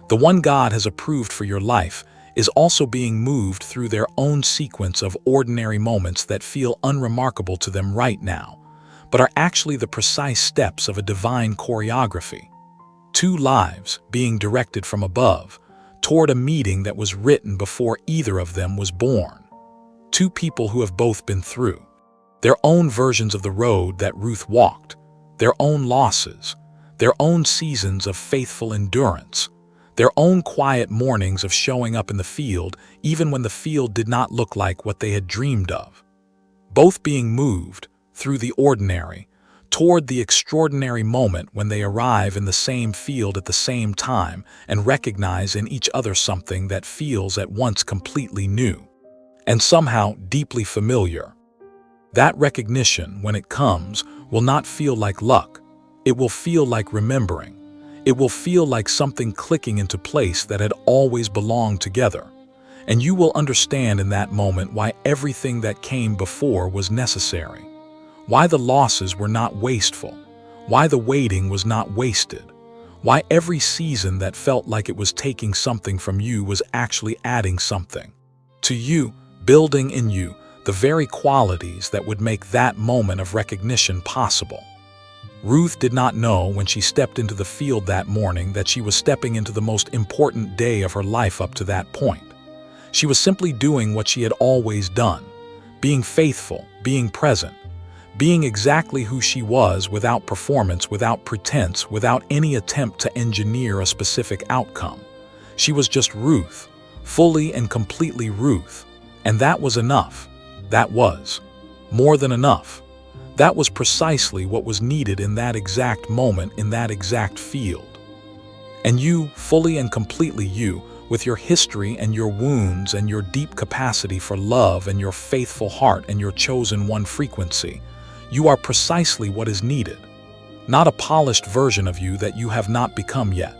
The one God has approved for your life is also being moved through their own sequence of ordinary moments that feel unremarkable to them right now, but are actually the precise steps of a divine choreography. Two lives being directed from above toward a meeting that was written before either of them was born. Two people who have both been through their own versions of the road that Ruth walked, their own losses, their own seasons of faithful endurance, their own quiet mornings of showing up in the field even when the field did not look like what they had dreamed of. Both being moved through the ordinary toward the extraordinary moment when they arrive in the same field at the same time and recognize in each other something that feels at once completely new and somehow deeply familiar. That recognition, when it comes, will not feel like luck. It will feel like remembering. It will feel like something clicking into place that had always belonged together. And you will understand in that moment why everything that came before was necessary, why the losses were not wasteful, why the waiting was not wasted, why every season that felt like it was taking something from you was actually adding something to you, building in you the very qualities that would make that moment of recognition possible. Ruth did not know when she stepped into the field that morning that she was stepping into the most important day of her life up to that point. She was simply doing what she had always done, being faithful, being present, being exactly who she was without performance, without pretense, without any attempt to engineer a specific outcome. She was just Ruth, fully and completely Ruth, and that was enough. That was more than enough. That was precisely what was needed in that exact moment, in that exact field. And you, fully and completely you, with your history and your wounds and your deep capacity for love and your faithful heart and your chosen one frequency, you are precisely what is needed. Not a polished version of you that you have not become yet.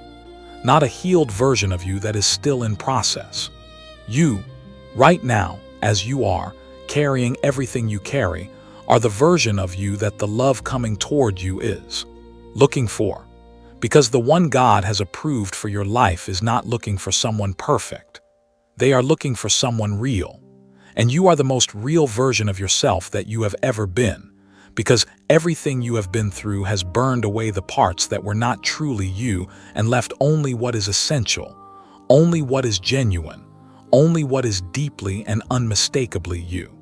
Not a healed version of you that is still in process. You, right now, as you are, carrying everything you carry, are the version of you that the love coming toward you is looking for. Because the one God has approved for your life is not looking for someone perfect. They are looking for someone real. And you are the most real version of yourself that you have ever been, because everything you have been through has burned away the parts that were not truly you and left only what is essential, only what is genuine, only what is deeply and unmistakably you.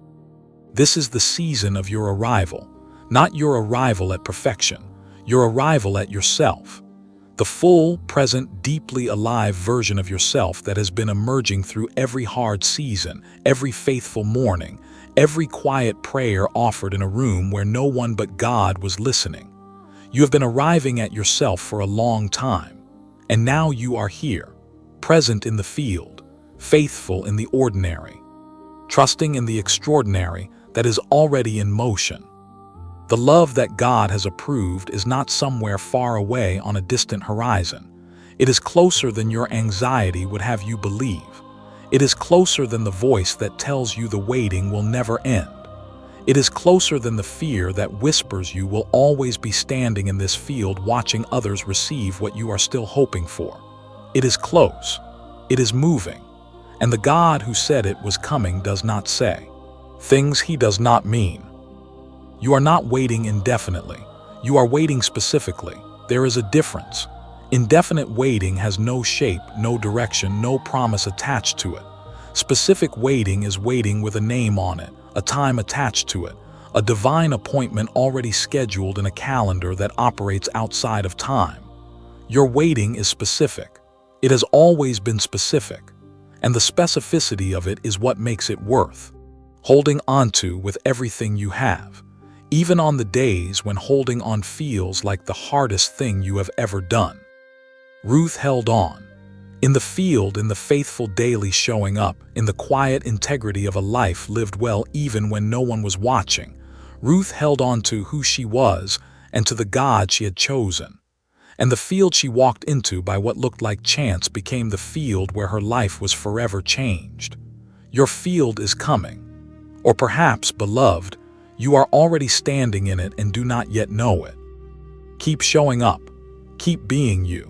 This is the season of your arrival, not your arrival at perfection, your arrival at yourself. The full, present, deeply alive version of yourself that has been emerging through every hard season, every faithful morning, every quiet prayer offered in a room where no one but God was listening. You have been arriving at yourself for a long time, and now you are here, present in the field, faithful in the ordinary, trusting in the extraordinary that is already in motion. The love that God has approved is not somewhere far away on a distant horizon. It is closer than your anxiety would have you believe. It is closer than the voice that tells you the waiting will never end. It is closer than the fear that whispers you will always be standing in this field watching others receive what you are still hoping for. It is close. It is moving. And the God who said it was coming does not say things he does not mean. You are not waiting indefinitely. You are waiting specifically. There is a difference. Indefinite waiting has no shape, no direction, no promise attached to it. Specific waiting is waiting with a name on it, a time attached to it, a divine appointment already scheduled in a calendar that operates outside of time. Your waiting is specific. It has always been specific, and the specificity of it is what makes it worth holding onto with everything you have, even on the days when holding on feels like the hardest thing you have ever done. Ruth held on, In the field, in the faithful daily showing up, in the quiet integrity of a life lived well even when no one was watching, Ruth held on to who she was and to the God she had chosen. And the field she walked into by what looked like chance became the field where her life was forever changed. Your field is coming. Or perhaps, beloved, you are already standing in it and do not yet know it. Keep showing up. Keep being you.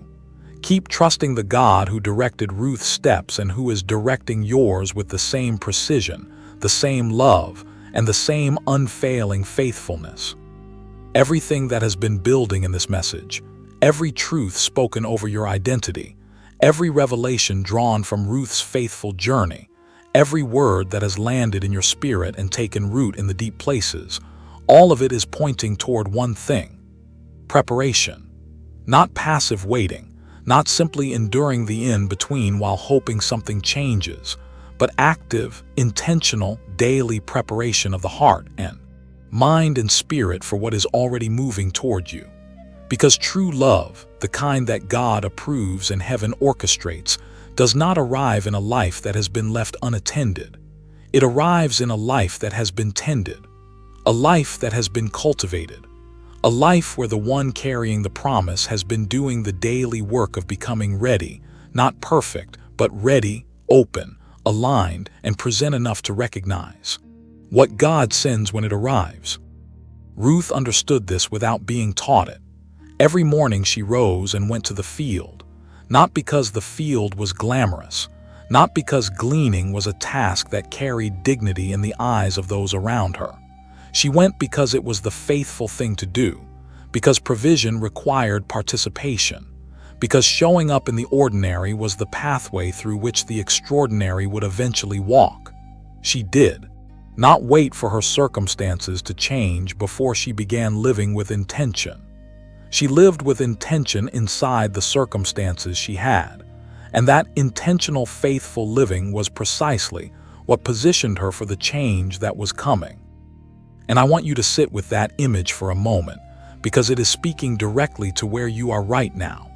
Keep trusting the God who directed Ruth's steps and who is directing yours with the same precision, the same love, and the same unfailing faithfulness. Everything that has been building in this message, every truth spoken over your identity, every revelation drawn from Ruth's faithful journey, every word that has landed in your spirit and taken root in the deep places, all of it is pointing toward one thing: preparation. Not passive waiting, not simply enduring the in-between while hoping something changes, but active, intentional, daily preparation of the heart and mind and spirit for what is already moving toward you. Because true love, the kind that God approves and heaven orchestrates, does not arrive in a life that has been left unattended. It arrives in a life that has been tended, a life that has been cultivated, a life where the one carrying the promise has been doing the daily work of becoming ready, not perfect, but ready, open, aligned, and present enough to recognize what God sends when it arrives. Ruth understood this without being taught it. Every morning she rose and went to the field, not because the field was glamorous, not because gleaning was a task that carried dignity in the eyes of those around her. She went because it was the faithful thing to do, because provision required participation, because showing up in the ordinary was the pathway through which the extraordinary would eventually walk. She did not wait for her circumstances to change before she began living with intention. She lived with intention inside the circumstances she had, and that intentional, faithful living was precisely what positioned her for the change that was coming. And I want you to sit with that image for a moment, because it is speaking directly to where you are right now.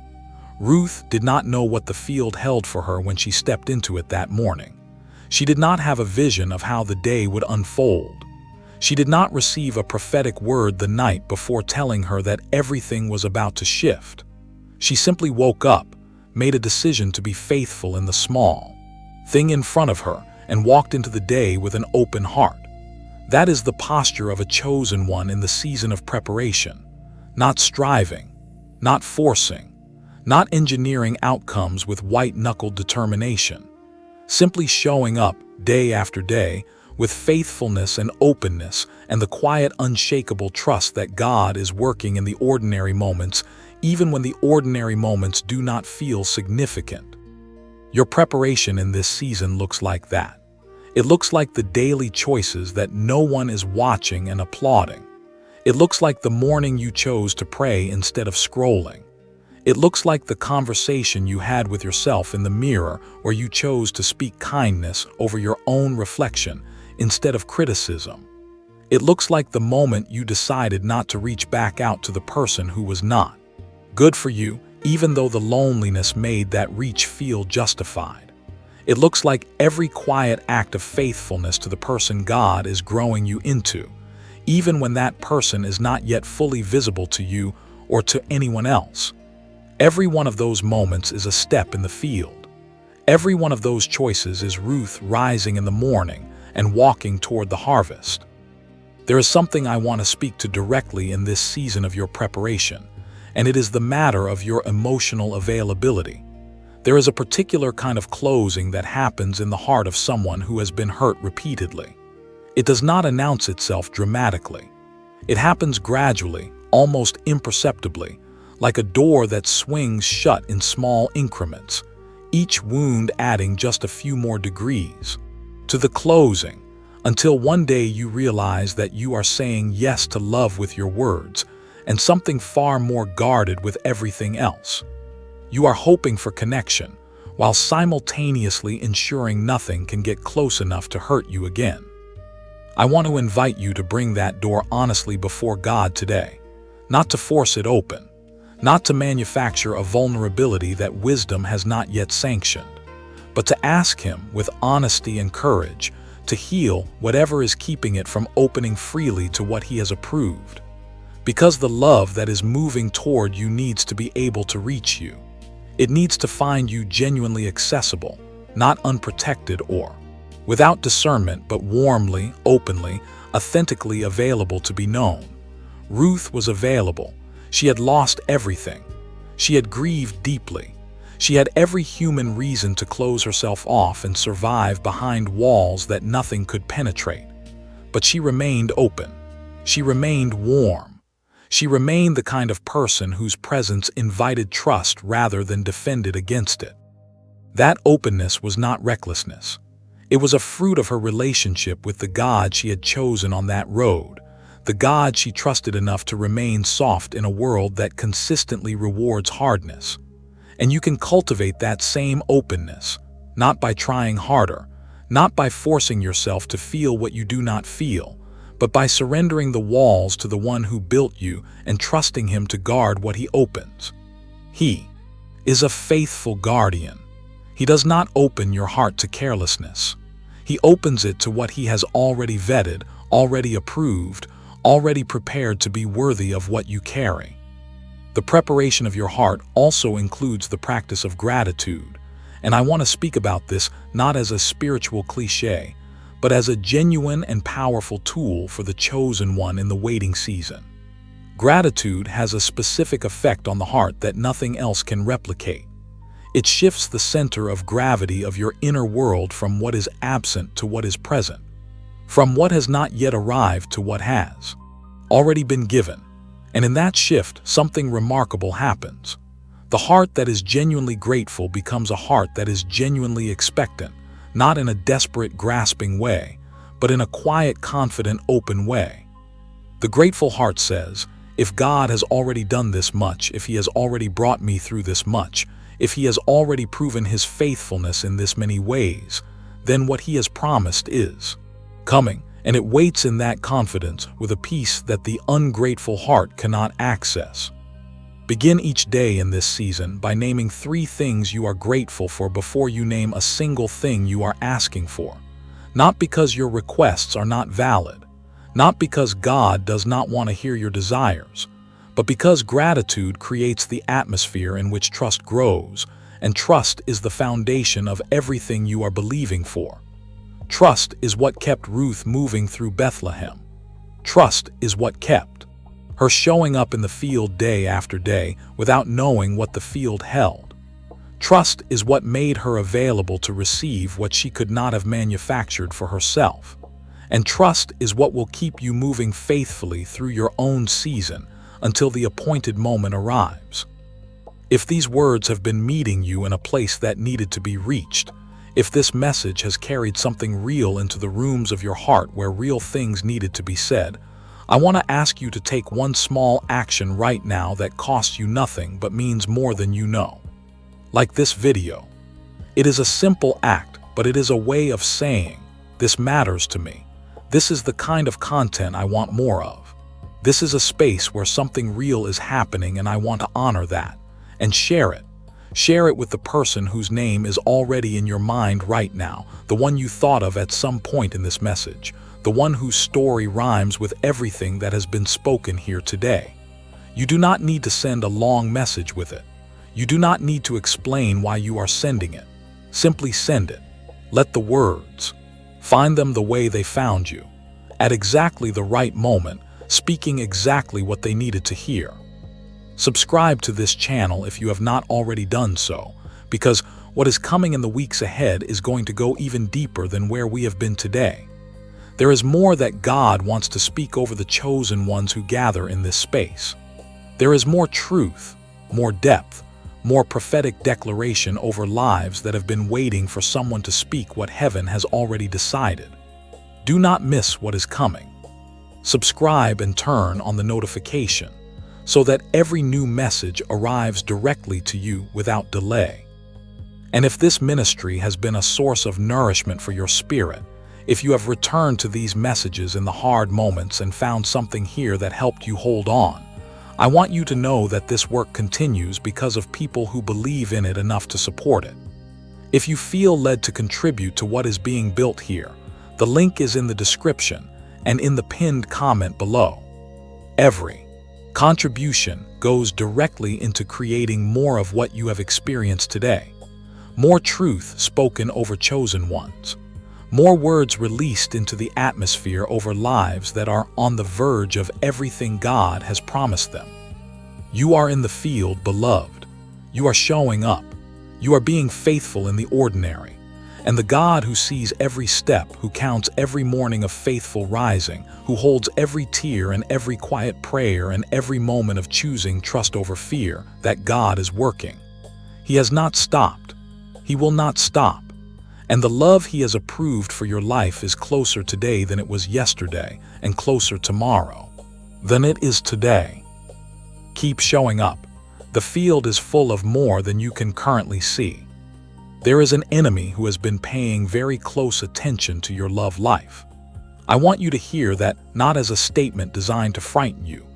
Ruth did not know what the field held for her when she stepped into it that morning. She did not have a vision of how the day would unfold. She did not receive a prophetic word the night before telling her that everything was about to shift. She simply woke up, made a decision to be faithful in the small thing in front of her, and walked into the day with an open heart. That is the posture of a chosen one in the season of preparation. Not striving, not forcing, not engineering outcomes with white-knuckled determination. Simply showing up day after day with faithfulness and openness and the quiet, unshakable trust that God is working in the ordinary moments, even when the ordinary moments do not feel significant. Your preparation in this season looks like that. It looks like the daily choices that no one is watching and applauding. It looks like the morning you chose to pray instead of scrolling. It looks like the conversation you had with yourself in the mirror where you chose to speak kindness over your own reflection instead of criticism. It looks like the moment you decided not to reach back out to the person who was not good for you, even though the loneliness made that reach feel justified. It looks like every quiet act of faithfulness to the person God is growing you into, even when that person is not yet fully visible to you or to anyone else. Every one of those moments is a step in the field. Every one of those choices is Ruth rising in the morning and walking toward the harvest. There is something I want to speak to directly in this season of your preparation, and it is the matter of your emotional availability. There is a particular kind of closing that happens in the heart of someone who has been hurt repeatedly. It does not announce itself dramatically. It happens gradually, almost imperceptibly, like a door that swings shut in small increments, each wound adding just a few more degrees to the closing, until one day you realize that you are saying yes to love with your words and something far more guarded with everything else. You are hoping for connection, while simultaneously ensuring nothing can get close enough to hurt you again. I want to invite you to bring that door honestly before God today, not to force it open, not to manufacture a vulnerability that wisdom has not yet sanctioned, but to ask Him with honesty and courage to heal whatever is keeping it from opening freely to what He has approved. Because the love that is moving toward you needs to be able to reach you. It needs to find you genuinely accessible, not unprotected or without discernment, but warmly, openly, authentically available to be known. Ruth was available. She had lost everything. She had grieved deeply. She had every human reason to close herself off and survive behind walls that nothing could penetrate. But she remained open. She remained warm. She remained the kind of person whose presence invited trust rather than defended against it. That openness was not recklessness. It was a fruit of her relationship with the God she had chosen on that road, the God she trusted enough to remain soft in a world that consistently rewards hardness. And you can cultivate that same openness, not by trying harder, not by forcing yourself to feel what you do not feel, but by surrendering the walls to the one who built you and trusting Him to guard what He opens. He is a faithful guardian. He does not open your heart to carelessness. He opens it to what He has already vetted, already approved, already prepared to be worthy of what you carry. The preparation of your heart also includes the practice of gratitude, and I want to speak about this not as a spiritual cliché, but as a genuine and powerful tool for the chosen one in the waiting season. Gratitude has a specific effect on the heart that nothing else can replicate. It shifts the center of gravity of your inner world from what is absent to what is present, from what has not yet arrived to what has already been given. And in that shift, something remarkable happens. The heart that is genuinely grateful becomes a heart that is genuinely expectant, not in a desperate, grasping way, but in a quiet, confident, open way. The grateful heart says, if God has already done this much, if He has already brought me through this much, if He has already proven His faithfulness in this many ways, then what He has promised is coming. And it waits in that confidence with a peace that the ungrateful heart cannot access. Begin each day in this season by naming 3 things you are grateful for before you name a single thing you are asking for. Not because your requests are not valid, not because God does not want to hear your desires, but because gratitude creates the atmosphere in which trust grows, and trust is the foundation of everything you are believing for. Trust is what kept Ruth moving through Bethlehem. Trust is what kept her showing up in the field day after day without knowing what the field held. Trust is what made her available to receive what she could not have manufactured for herself. And trust is what will keep you moving faithfully through your own season until the appointed moment arrives. If these words have been meeting you in a place that needed to be reached, if this message has carried something real into the rooms of your heart where real things needed to be said, I want to ask you to take one small action right now that costs you nothing but means more than you know. Like this video. It is a simple act, but it is a way of saying, this matters to me. This is the kind of content I want more of. This is a space where something real is happening and I want to honor that and share it. Share it with the person whose name is already in your mind right now, the one you thought of at some point in this message, the one whose story rhymes with everything that has been spoken here today. You do not need to send a long message with it. You do not need to explain why you are sending it. Simply send it. Let the words find them the way they found you, at exactly the right moment, speaking exactly what they needed to hear. Subscribe to this channel if you have not already done so, because what is coming in the weeks ahead is going to go even deeper than where we have been today. There is more that God wants to speak over the chosen ones who gather in this space. There is more truth, more depth, more prophetic declaration over lives that have been waiting for someone to speak what heaven has already decided. Do not miss what is coming. Subscribe and turn on the notification, so that every new message arrives directly to you without delay. And if this ministry has been a source of nourishment for your spirit, if you have returned to these messages in the hard moments and found something here that helped you hold on, I want you to know that this work continues because of people who believe in it enough to support it. If you feel led to contribute to what is being built here, the link is in the description and in the pinned comment below. Every contribution goes directly into creating more of what you have experienced today. More truth spoken over chosen ones. More words released into the atmosphere over lives that are on the verge of everything God has promised them. You are in the field, beloved. You are showing up. You are being faithful in the ordinary. And the God who sees every step, who counts every morning of faithful rising, who holds every tear and every quiet prayer and every moment of choosing trust over fear, that God is working. He has not stopped. He will not stop. And the love He has approved for your life is closer today than it was yesterday, and closer tomorrow than it is today. Keep showing up. The field is full of more than you can currently see. There is an enemy who has been paying very close attention to your love life. I want you to hear that not as a statement designed to frighten you,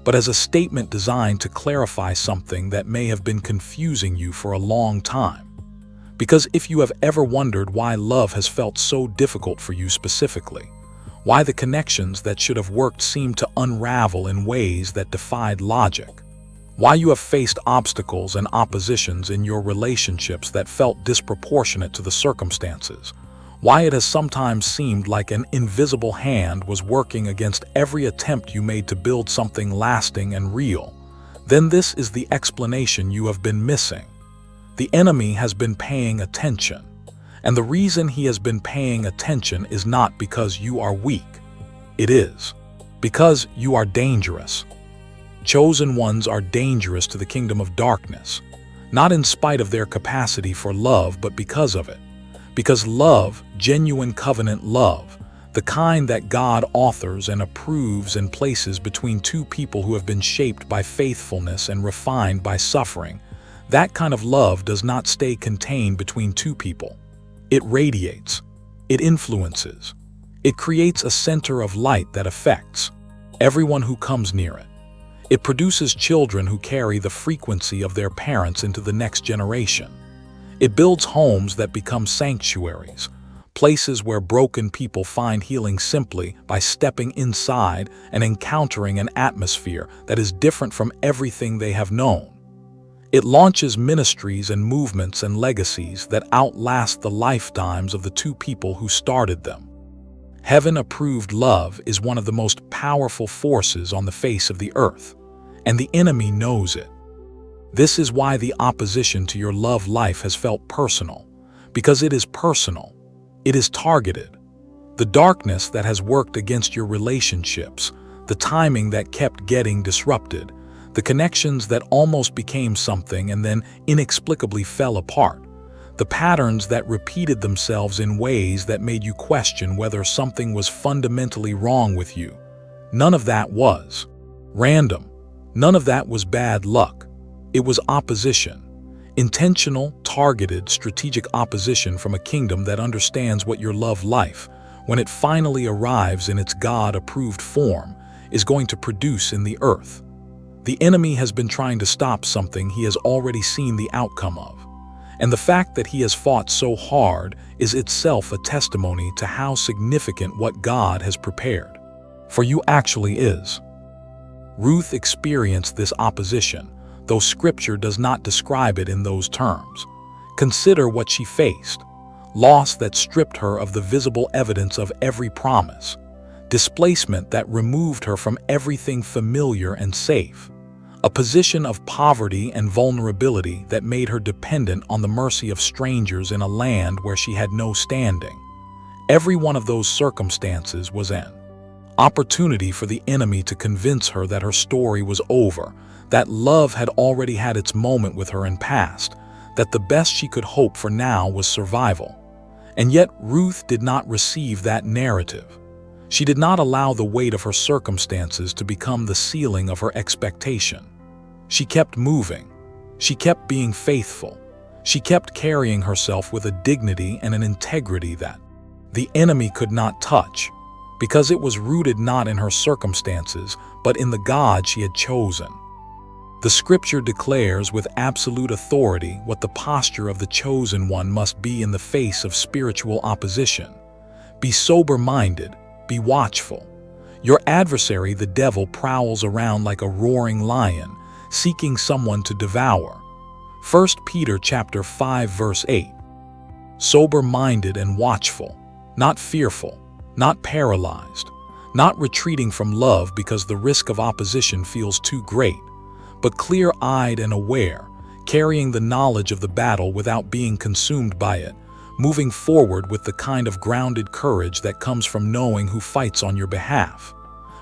but as a statement designed to clarify something that may have been confusing you for a long time. Because if you have ever wondered why love has felt so difficult for you specifically, why the connections that should have worked seemed to unravel in ways that defied logic, why you have faced obstacles and oppositions in your relationships that felt disproportionate to the circumstances, why it has sometimes seemed like an invisible hand was working against every attempt you made to build something lasting and real, then this is the explanation you have been missing. The enemy has been paying attention, and the reason he has been paying attention is not because you are weak. It is because you are dangerous. Chosen ones are dangerous to the kingdom of darkness, not in spite of their capacity for love, but because of it. Because love, genuine covenant love, the kind that God authors and approves and places between two people who have been shaped by faithfulness and refined by suffering, that kind of love does not stay contained between two people. It radiates. It influences. It creates a center of light that affects everyone who comes near it. It produces children who carry the frequency of their parents into the next generation. It builds homes that become sanctuaries, places where broken people find healing simply by stepping inside and encountering an atmosphere that is different from everything they have known. It launches ministries and movements and legacies that outlast the lifetimes of the two people who started them. Heaven-approved love is one of the most powerful forces on the face of the earth, and the enemy knows it. This is why the opposition to your love life has felt personal, because it is personal. It is targeted. The darkness that has worked against your relationships, the timing that kept getting disrupted, the connections that almost became something and then inexplicably fell apart, the patterns that repeated themselves in ways that made you question whether something was fundamentally wrong with you. None of that was random. None of that was bad luck. It was opposition. Intentional, targeted, strategic opposition from a kingdom that understands what your love life, when it finally arrives in its God-approved form, is going to produce in the earth. The enemy has been trying to stop something he has already seen the outcome of. And the fact that he has fought so hard is itself a testimony to how significant what God has prepared for you actually is. Ruth experienced this opposition, though Scripture does not describe it in those terms. Consider what she faced: loss that stripped her of the visible evidence of every promise, displacement that removed her from everything familiar and safe, a position of poverty and vulnerability that made her dependent on the mercy of strangers in a land where she had no standing. Every one of those circumstances was an opportunity for the enemy to convince her that her story was over, that love had already had its moment with her and passed, that the best she could hope for now was survival. And yet Ruth did not receive that narrative. She did not allow the weight of her circumstances to become the ceiling of her expectation. She kept moving. She kept being faithful. She kept carrying herself with a dignity and an integrity that the enemy could not touch, because it was rooted not in her circumstances, but in the God she had chosen. The scripture declares with absolute authority what the posture of the chosen one must be in the face of spiritual opposition. Be sober-minded, be watchful. Your adversary, the devil, prowls around like a roaring lion, seeking someone to devour. 1 Peter chapter 5 verse 8. Sober-minded and watchful, not fearful, not paralyzed, not retreating from love because the risk of opposition feels too great, but clear-eyed and aware, carrying the knowledge of the battle without being consumed by it, moving forward with the kind of grounded courage that comes from knowing who fights on your behalf.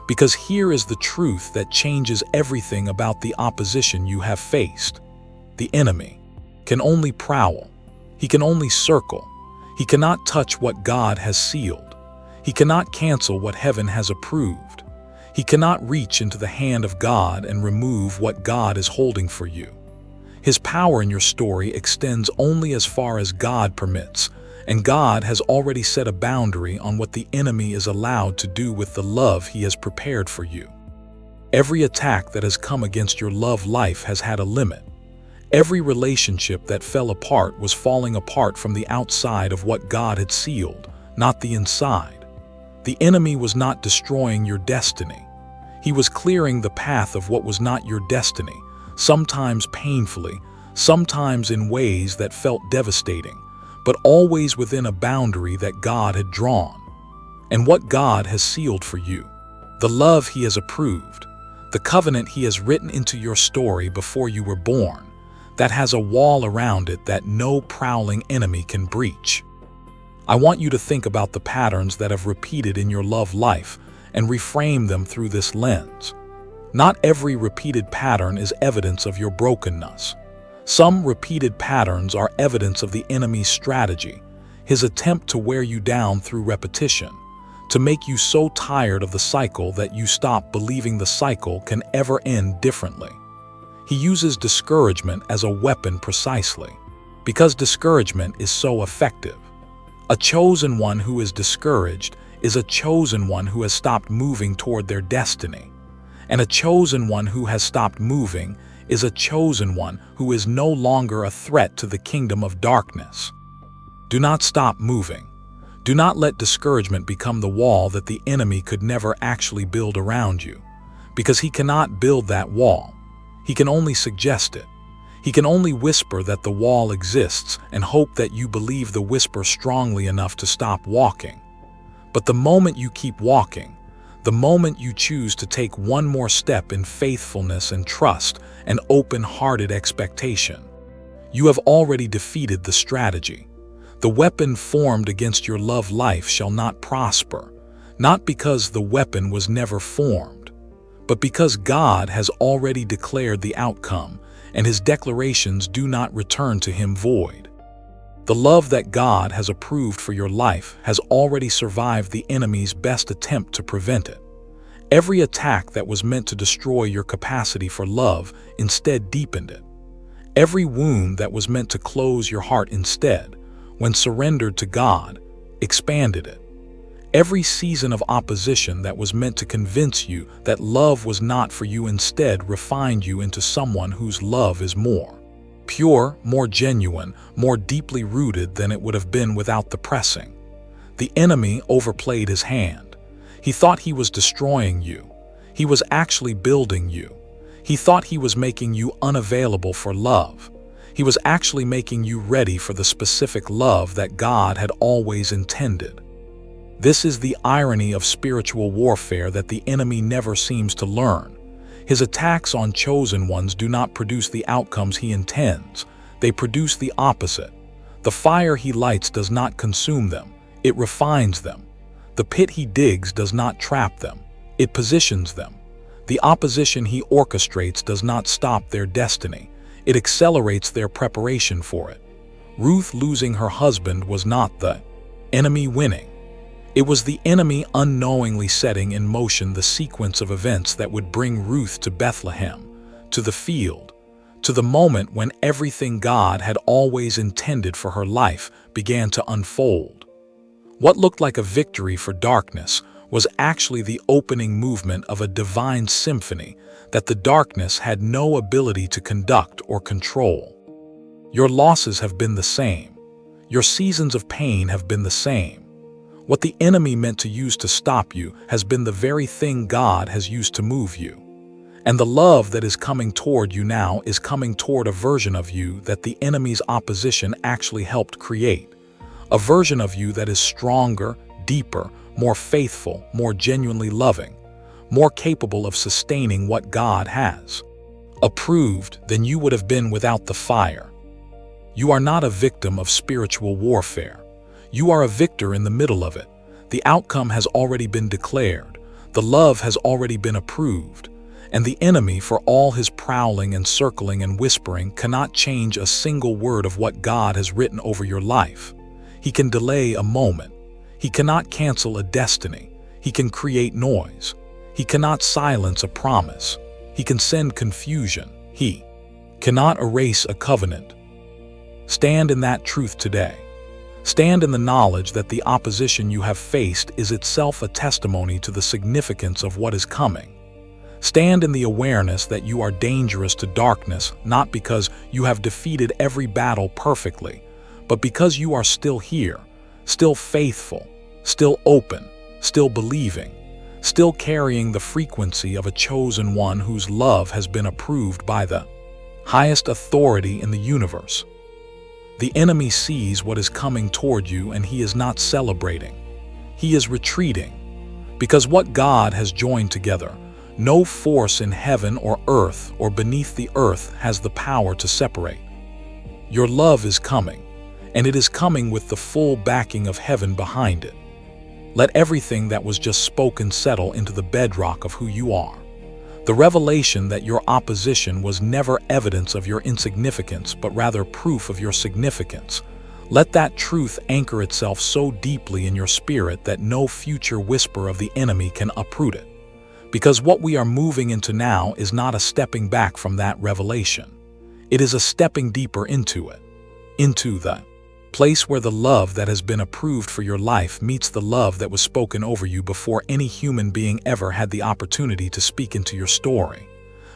Because here is the truth that changes everything about the opposition you have faced. The enemy can only prowl. He can only circle. He cannot touch what God has sealed. He cannot cancel what heaven has approved. He cannot reach into the hand of God and remove what God is holding for you. His power in your story extends only as far as God permits, and God has already set a boundary on what the enemy is allowed to do with the love he has prepared for you. Every attack that has come against your love life has had a limit. Every relationship that fell apart was falling apart from the outside of what God had sealed, not the inside. The enemy was not destroying your destiny. He was clearing the path of what was not your destiny, sometimes painfully, sometimes in ways that felt devastating, but always within a boundary that God had drawn. And what God has sealed for you, the love he has approved, the covenant he has written into your story before you were born, that has a wall around it that no prowling enemy can breach. I want you to think about the patterns that have repeated in your love life and reframe them through this lens. Not every repeated pattern is evidence of your brokenness. Some repeated patterns are evidence of the enemy's strategy, his attempt to wear you down through repetition, to make you so tired of the cycle that you stop believing the cycle can ever end differently. He uses discouragement as a weapon precisely, because discouragement is so effective. A chosen one who is discouraged is a chosen one who has stopped moving toward their destiny. And a chosen one who has stopped moving is a chosen one who is no longer a threat to the kingdom of darkness. Do not stop moving. Do not let discouragement become the wall that the enemy could never actually build around you, because he cannot build that wall. He can only suggest it. He can only whisper that the wall exists and hope that you believe the whisper strongly enough to stop walking. But the moment you keep walking, the moment you choose to take one more step in faithfulness and trust and open-hearted expectation, you have already defeated the strategy. The weapon formed against your love life shall not prosper, not because the weapon was never formed, but because God has already declared the outcome, and his declarations do not return to him void. The love that God has approved for your life has already survived the enemy's best attempt to prevent it. Every attack that was meant to destroy your capacity for love instead deepened it. Every wound that was meant to close your heart instead, when surrendered to God, expanded it. Every season of opposition that was meant to convince you that love was not for you instead refined you into someone whose love is more pure, more genuine, more deeply rooted than it would have been without the pressing. The enemy overplayed his hand. He thought he was destroying you. He was actually building you. He thought he was making you unavailable for love. He was actually making you ready for the specific love that God had always intended. This is the irony of spiritual warfare that the enemy never seems to learn. His attacks on chosen ones do not produce the outcomes he intends. They produce the opposite. The fire he lights does not consume them. It refines them. The pit he digs does not trap them. It positions them. The opposition he orchestrates does not stop their destiny. It accelerates their preparation for it. Ruth losing her husband was not the enemy winning. It was the enemy unknowingly setting in motion the sequence of events that would bring Ruth to Bethlehem, to the field, to the moment when everything God had always intended for her life began to unfold. What looked like a victory for darkness was actually the opening movement of a divine symphony that the darkness had no ability to conduct or control. Your losses have been the same. Your seasons of pain have been the same. What the enemy meant to use to stop you has been the very thing God has used to move you. And the love that is coming toward you now is coming toward a version of you that the enemy's opposition actually helped create. A version of you that is stronger, deeper, more faithful, more genuinely loving, more capable of sustaining what God has approved than you would have been without the fire. You are not a victim of spiritual warfare. You are a victor in the middle of it. The outcome has already been declared. The love has already been approved. And the enemy, for all his prowling and circling and whispering, cannot change a single word of what God has written over your life. He can delay a moment. He cannot cancel a destiny. He can create noise. He cannot silence a promise. He can send confusion. He cannot erase a covenant. Stand in that truth today. Stand in the knowledge that the opposition you have faced is itself a testimony to the significance of what is coming. Stand in the awareness that you are dangerous to darkness, not because you have defeated every battle perfectly, but because you are still here, still faithful, still open, still believing, still carrying the frequency of a chosen one whose love has been approved by the highest authority in the universe. The enemy sees what is coming toward you and he is not celebrating. He is retreating, because what God has joined together, no force in heaven or earth or beneath the earth has the power to separate. Your love is coming, and it is coming with the full backing of heaven behind it. Let everything that was just spoken settle into the bedrock of who you are. The revelation that your opposition was never evidence of your insignificance, but rather proof of your significance. Let that truth anchor itself so deeply in your spirit that no future whisper of the enemy can uproot it. Because what we are moving into now is not a stepping back from that revelation. It is a stepping deeper into it, into the place where the love that has been approved for your life meets the love that was spoken over you before any human being ever had the opportunity to speak into your story,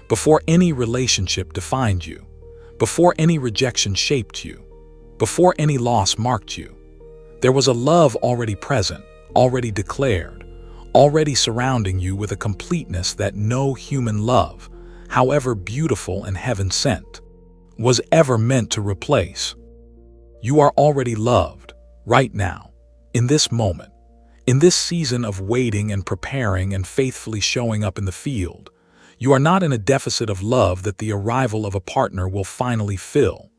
before any relationship defined you, before any rejection shaped you, before any loss marked you. There was a love already present, already declared, already surrounding you with a completeness that no human love, however beautiful and heaven-sent, was ever meant to replace. You are already loved, right now, in this moment, in this season of waiting and preparing and faithfully showing up in the field. You are not in a deficit of love that the arrival of a partner will finally fill.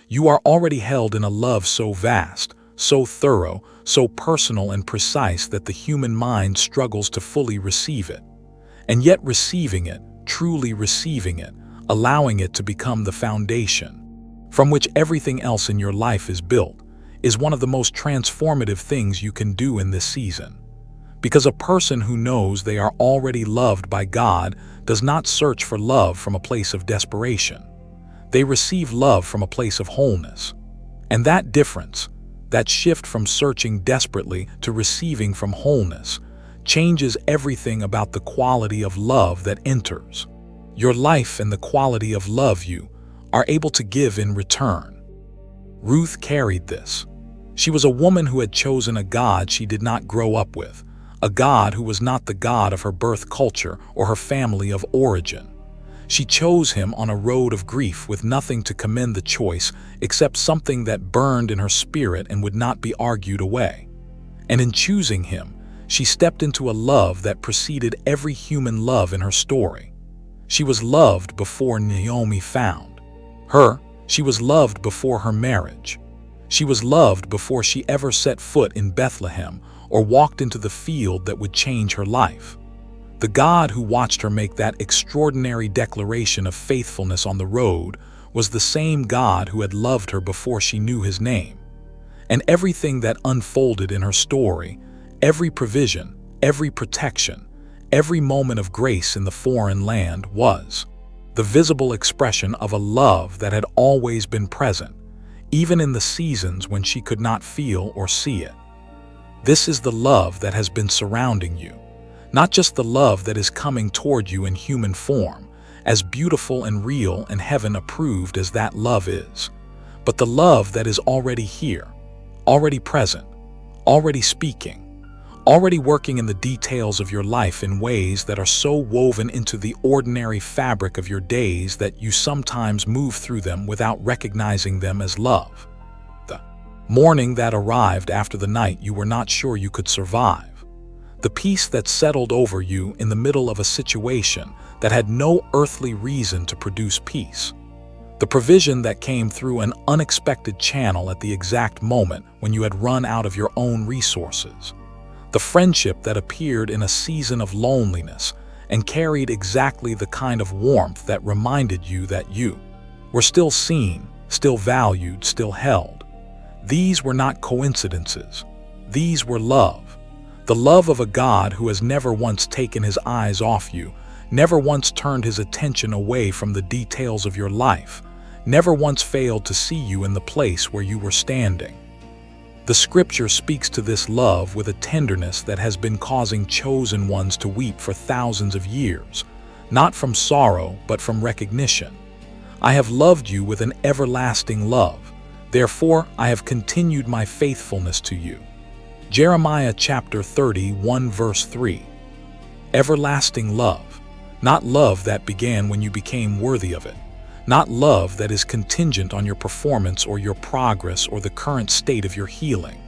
You are already held in a love so vast, so thorough, so personal and precise that the human mind struggles to fully receive it. And yet receiving it, truly receiving it, allowing it to become the foundation from which everything else in your life is built, is one of the most transformative things you can do in this season. Because a person who knows they are already loved by God does not search for love from a place of desperation. They receive love from a place of wholeness. And that difference, that shift from searching desperately to receiving from wholeness, changes everything about the quality of love that enters your life and the quality of love you are able to give in return. Ruth carried this. She was a woman who had chosen a God she did not grow up with, a God who was not the God of her birth culture or her family of origin. She chose him on a road of grief with nothing to commend the choice except something that burned in her spirit and would not be argued away. And in choosing him, she stepped into a love that preceded every human love in her story. She was loved before Naomi found her. She was loved before her marriage. She was loved before she ever set foot in Bethlehem or walked into the field that would change her life. The God who watched her make that extraordinary declaration of faithfulness on the road was the same God who had loved her before she knew his name. And everything that unfolded in her story, every provision, every protection, every moment of grace in the foreign land was the visible expression of a love that had always been present, even in the seasons when she could not feel or see it. This is the love that has been surrounding you. Not just the love that is coming toward you in human form, as beautiful and real and heaven approved as that love is, but the love that is already here, already present, already speaking, already working in the details of your life in ways that are so woven into the ordinary fabric of your days that you sometimes move through them without recognizing them as love. The morning that arrived after the night you were not sure you could survive. The peace that settled over you in the middle of a situation that had no earthly reason to produce peace. The provision that came through an unexpected channel at the exact moment when you had run out of your own resources. The friendship that appeared in a season of loneliness and carried exactly the kind of warmth that reminded you that you were still seen, still valued, still held. These were not coincidences. These were love. The love of a God who has never once taken his eyes off you, never once turned his attention away from the details of your life, never once failed to see you in the place where you were standing. The scripture speaks to this love with a tenderness that has been causing chosen ones to weep for thousands of years, not from sorrow, but from recognition. I have loved you with an everlasting love. Therefore, I have continued my faithfulness to you. Jeremiah chapter 31 verse 3. Everlasting love, not love that began when you became worthy of it. Not love that is contingent on your performance or your progress or the current state of your healing.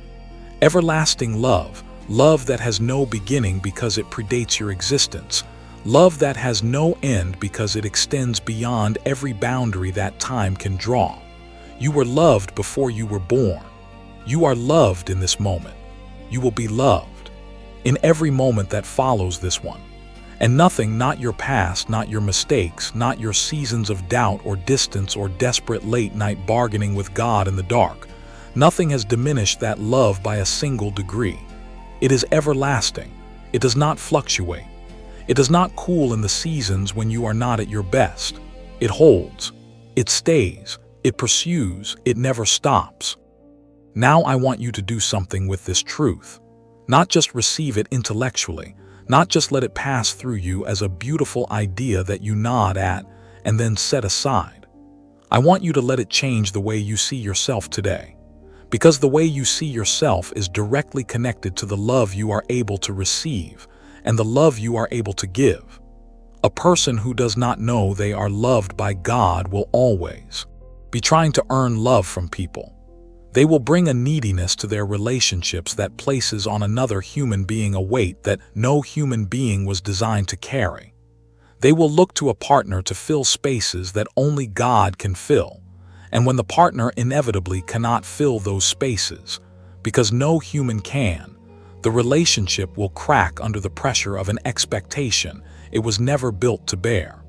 Everlasting love, love that has no beginning because it predates your existence. Love that has no end because it extends beyond every boundary that time can draw. You were loved before you were born. You are loved in this moment. You will be loved in every moment that follows this one. And nothing, not your past, not your mistakes, not your seasons of doubt or distance or desperate late-night bargaining with God in the dark, nothing has diminished that love by a single degree. It is everlasting. It does not fluctuate. It does not cool in the seasons when you are not at your best. It holds. It stays. It pursues. It never stops. Now I want you to do something with this truth. Not just receive it intellectually, not just let it pass through you as a beautiful idea that you nod at and then set aside. I want you to let it change the way you see yourself today, because the way you see yourself is directly connected to the love you are able to receive and the love you are able to give. A person who does not know they are loved by God will always be trying to earn love from people. They will bring a neediness to their relationships that places on another human being a weight that no human being was designed to carry. They will look to a partner to fill spaces that only God can fill, and when the partner inevitably cannot fill those spaces, because no human can, the relationship will crack under the pressure of an expectation it was never built to bear.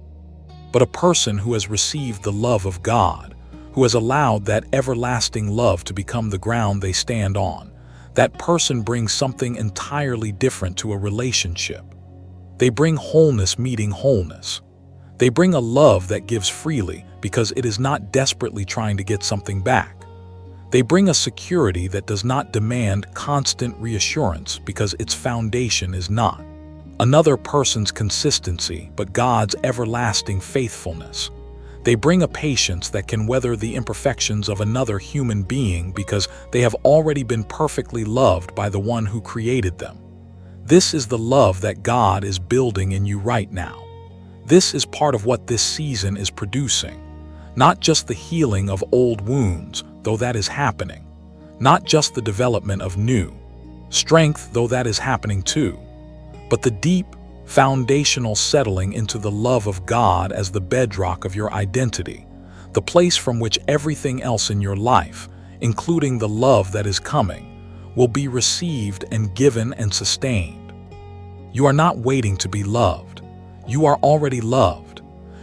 But a person who has received the love of God, who has allowed that everlasting love to become the ground they stand on, that person brings something entirely different to a relationship. They bring wholeness meeting wholeness. They bring a love that gives freely because it is not desperately trying to get something back. They bring a security that does not demand constant reassurance because its foundation is not another person's consistency but God's everlasting faithfulness. They bring a patience that can weather the imperfections of another human being because they have already been perfectly loved by the one who created them. This is the love that God is building in you right now. This is part of what this season is producing. Not just the healing of old wounds, though that is happening. Not just the development of new strength, though that is happening too. But the deep, foundational settling into the love of God as the bedrock of your identity, the place from which everything else in your life, including the love that is coming, will be received and given and sustained. You are not waiting to be loved. You are already loved.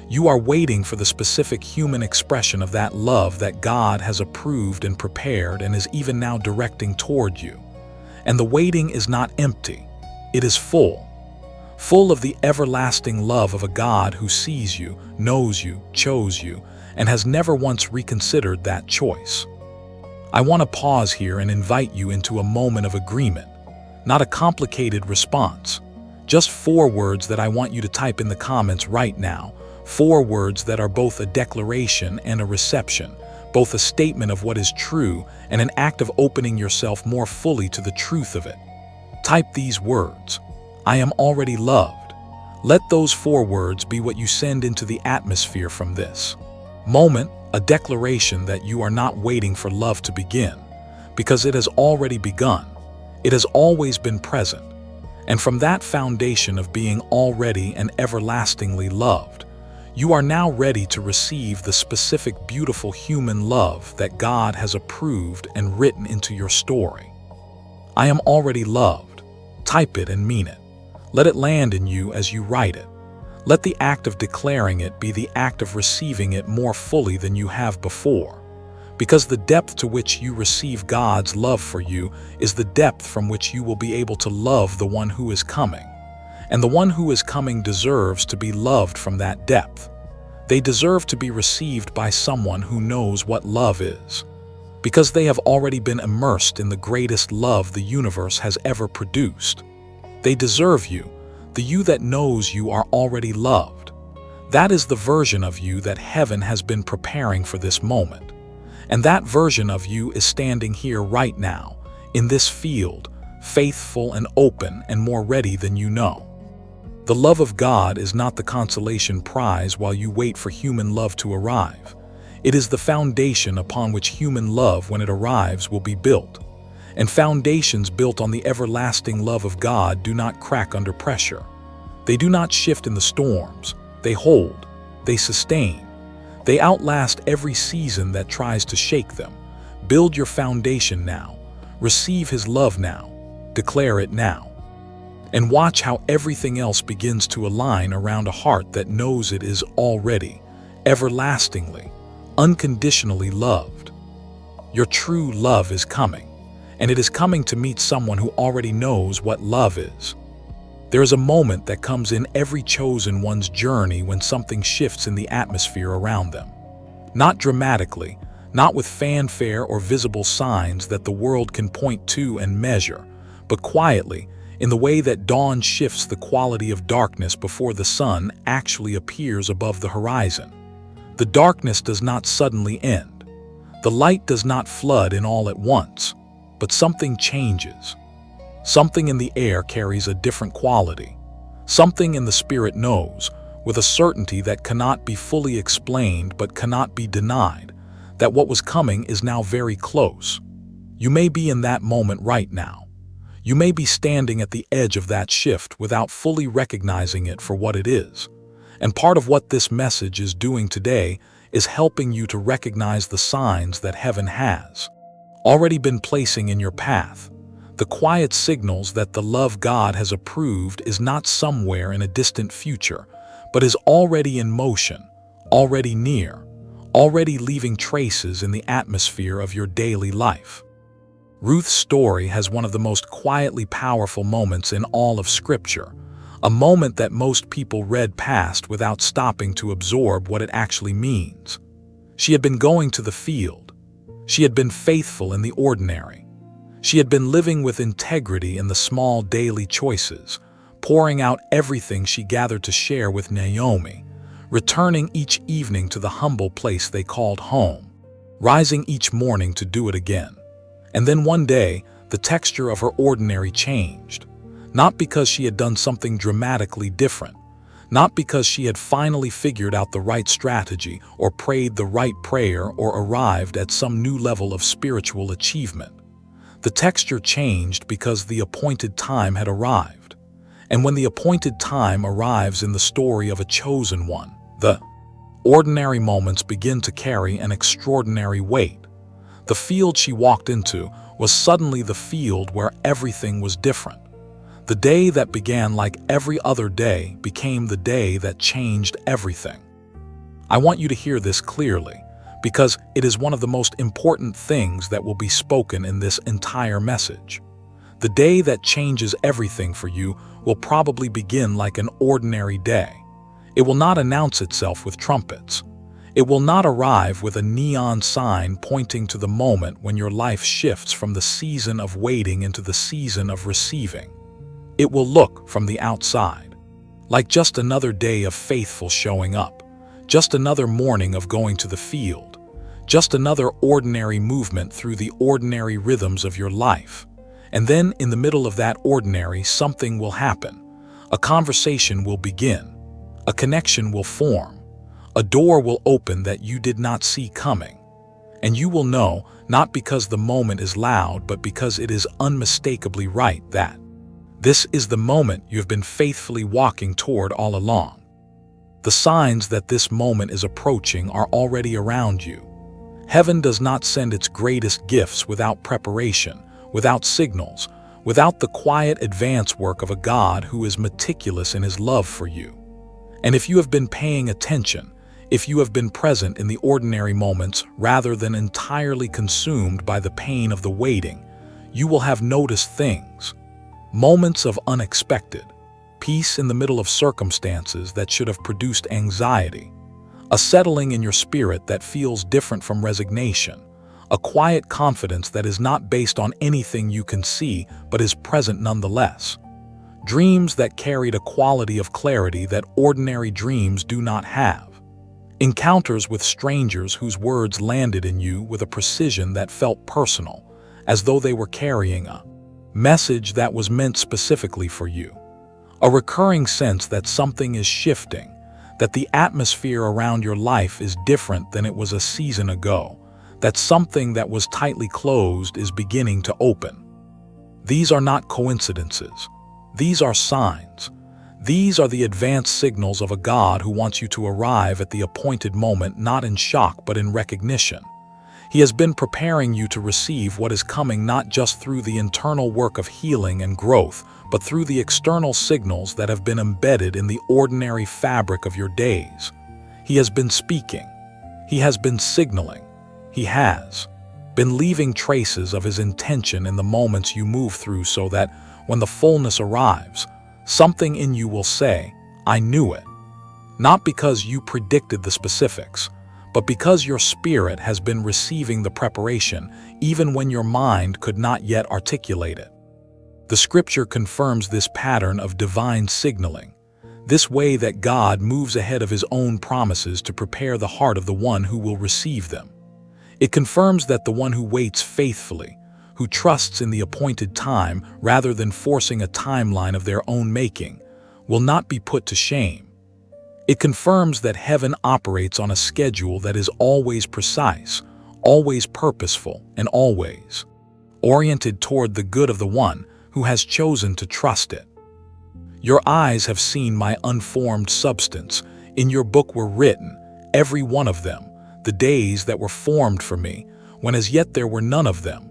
You are waiting for the specific human expression of that love that God has approved and prepared and is even now directing toward you. And the waiting is not empty. It is full of the everlasting love of a God who sees you, knows you, chose you, and has never once reconsidered that choice. I want to pause here and invite you into a moment of agreement, not a complicated response, Just 4 words that I want you to type in the comments right now. 4 words that are both a declaration and a reception, both a statement of what is true and an act of opening yourself more fully to the truth of it. Type these words. I am already loved. Let those 4 words be what you send into the atmosphere from this moment, a declaration that you are not waiting for love to begin, because it has already begun. It has always been present. And from that foundation of being already and everlastingly loved, you are now ready to receive the specific beautiful human love that God has approved and written into your story. I am already loved. Type it and mean it. Let it land in you as you write it. Let the act of declaring it be the act of receiving it more fully than you have before. Because the depth to which you receive God's love for you is the depth from which you will be able to love the one who is coming. And the one who is coming deserves to be loved from that depth. They deserve to be received by someone who knows what love is, because they have already been immersed in the greatest love the universe has ever produced. They deserve you, the you that knows you are already loved. That is the version of you that heaven has been preparing for this moment. And that version of you is standing here right now, in this field, faithful and open and more ready than you know. The love of God is not the consolation prize while you wait for human love to arrive. It is the foundation upon which human love, when it arrives, will be built. And foundations built on the everlasting love of God do not crack under pressure. They do not shift in the storms. They hold. They sustain. They outlast every season that tries to shake them. Build your foundation now. Receive His love now. Declare it now. And watch how everything else begins to align around a heart that knows it is already, everlastingly, unconditionally loved. Your true love is coming, and it is coming to meet someone who already knows what love is. There is a moment that comes in every chosen one's journey when something shifts in the atmosphere around them. Not dramatically, not with fanfare or visible signs that the world can point to and measure, but quietly, in the way that dawn shifts the quality of darkness before the sun actually appears above the horizon. The darkness does not suddenly end. The light does not flood in all at once, but something changes. Something in the air carries a different quality. Something in the spirit knows, with a certainty that cannot be fully explained but cannot be denied, that what was coming is now very close. You may be in that moment right now. You may be standing at the edge of that shift without fully recognizing it for what it is. And part of what this message is doing today is helping you to recognize the signs that heaven has already been placing in your path. The quiet signals that the love God has approved is not somewhere in a distant future, but is already in motion, already near, already leaving traces in the atmosphere of your daily life. Ruth's story has one of the most quietly powerful moments in all of Scripture, a moment that most people read past without stopping to absorb what it actually means. She had been going to the field. She had been faithful in the ordinary. She had been living with integrity in the small daily choices, pouring out everything she gathered to share with Naomi, returning each evening to the humble place they called home, rising each morning to do it again. And then one day, the texture of her ordinary changed, not because she had done something dramatically different, not because she had finally figured out the right strategy or prayed the right prayer or arrived at some new level of spiritual achievement. The texture changed because the appointed time had arrived. And when the appointed time arrives in the story of a chosen one, the ordinary moments begin to carry an extraordinary weight. The field she walked into was suddenly the field where everything was different. The day that began like every other day became the day that changed everything. I want you to hear this clearly, because it is one of the most important things that will be spoken in this entire message. The day that changes everything for you will probably begin like an ordinary day. It will not announce itself with trumpets. It will not arrive with a neon sign pointing to the moment when your life shifts from the season of waiting into the season of receiving. It will look, from the outside, like just another day of faithful showing up, just another morning of going to the field, just another ordinary movement through the ordinary rhythms of your life. And then, in the middle of that ordinary, something will happen. A conversation will begin. A connection will form. A door will open that you did not see coming. And you will know, not because the moment is loud, but because it is unmistakably right, that this is the moment you have been faithfully walking toward all along. The signs that this moment is approaching are already around you. Heaven does not send its greatest gifts without preparation, without signals, without the quiet advance work of a God who is meticulous in his love for you. And if you have been paying attention, if you have been present in the ordinary moments rather than entirely consumed by the pain of the waiting, you will have noticed things. Moments of unexpected, peace in the middle of circumstances that should have produced anxiety, a settling in your spirit that feels different from resignation, a quiet confidence that is not based on anything you can see but is present nonetheless. Dreams that carried a quality of clarity that ordinary dreams do not have. Encounters with strangers whose words landed in you with a precision that felt personal, as though they were carrying a message that was meant specifically for you. A recurring sense that something is shifting, that the atmosphere around your life is different than it was a season ago, that something that was tightly closed is beginning to open. These are not coincidences. These are signs. These are the advanced signals of a God who wants you to arrive at the appointed moment not in shock but in recognition. He has been preparing you to receive what is coming not just through the internal work of healing and growth, but through the external signals that have been embedded in the ordinary fabric of your days. He has been speaking. He has been signaling. He has been leaving traces of his intention in the moments you move through so that, when the fullness arrives, something in you will say, "I knew it." Not because you predicted the specifics, but because your spirit has been receiving the preparation even when your mind could not yet articulate it. The scripture confirms this pattern of divine signaling, this way that God moves ahead of his own promises to prepare the heart of the one who will receive them. It confirms that the one who waits faithfully, who trusts in the appointed time rather than forcing a timeline of their own making, will not be put to shame. It confirms that heaven operates on a schedule that is always precise, always purposeful, and always oriented toward the good of the one who has chosen to trust it. Your eyes have seen my unformed substance. In your book were written, every one of them, the days that were formed for me, when as yet there were none of them.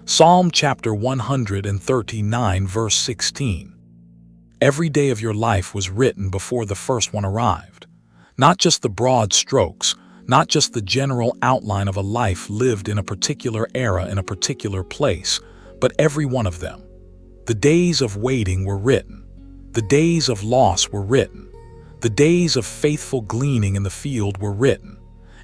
Psalm chapter 139, verse 16. Every day of your life was written before the first one arrived. Not just the broad strokes, not just the general outline of a life lived in a particular era in a particular place, but every one of them. The days of waiting were written. The days of loss were written. The days of faithful gleaning in the field were written.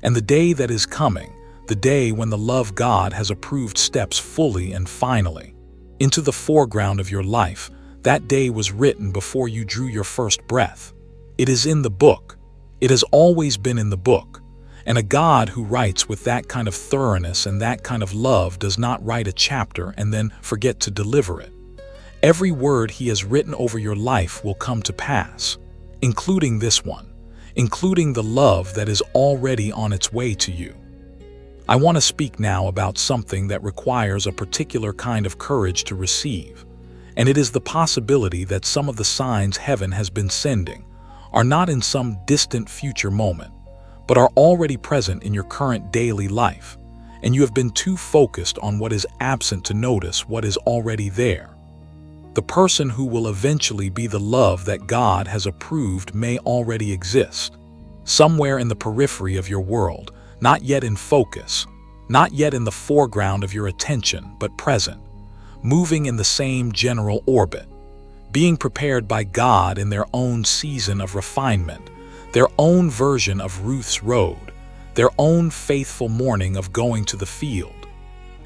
And the day that is coming, the day when the love God has approved steps fully and finally into the foreground of your life, that day was written before you drew your first breath. It is in the book. It has always been in the book. And a God who writes with that kind of thoroughness and that kind of love does not write a chapter and then forget to deliver it. Every word he has written over your life will come to pass, including this one, including the love that is already on its way to you. I want to speak now about something that requires a particular kind of courage to receive, and it is the possibility that some of the signs heaven has been sending are not in some distant future moment, but are already present in your current daily life, and you have been too focused on what is absent to notice what is already there. The person who will eventually be the love that God has approved may already exist, somewhere in the periphery of your world, not yet in focus, not yet in the foreground of your attention, but present, moving in the same general orbit, being prepared by God in their own season of refinement, their own version of Ruth's road, their own faithful morning of going to the field.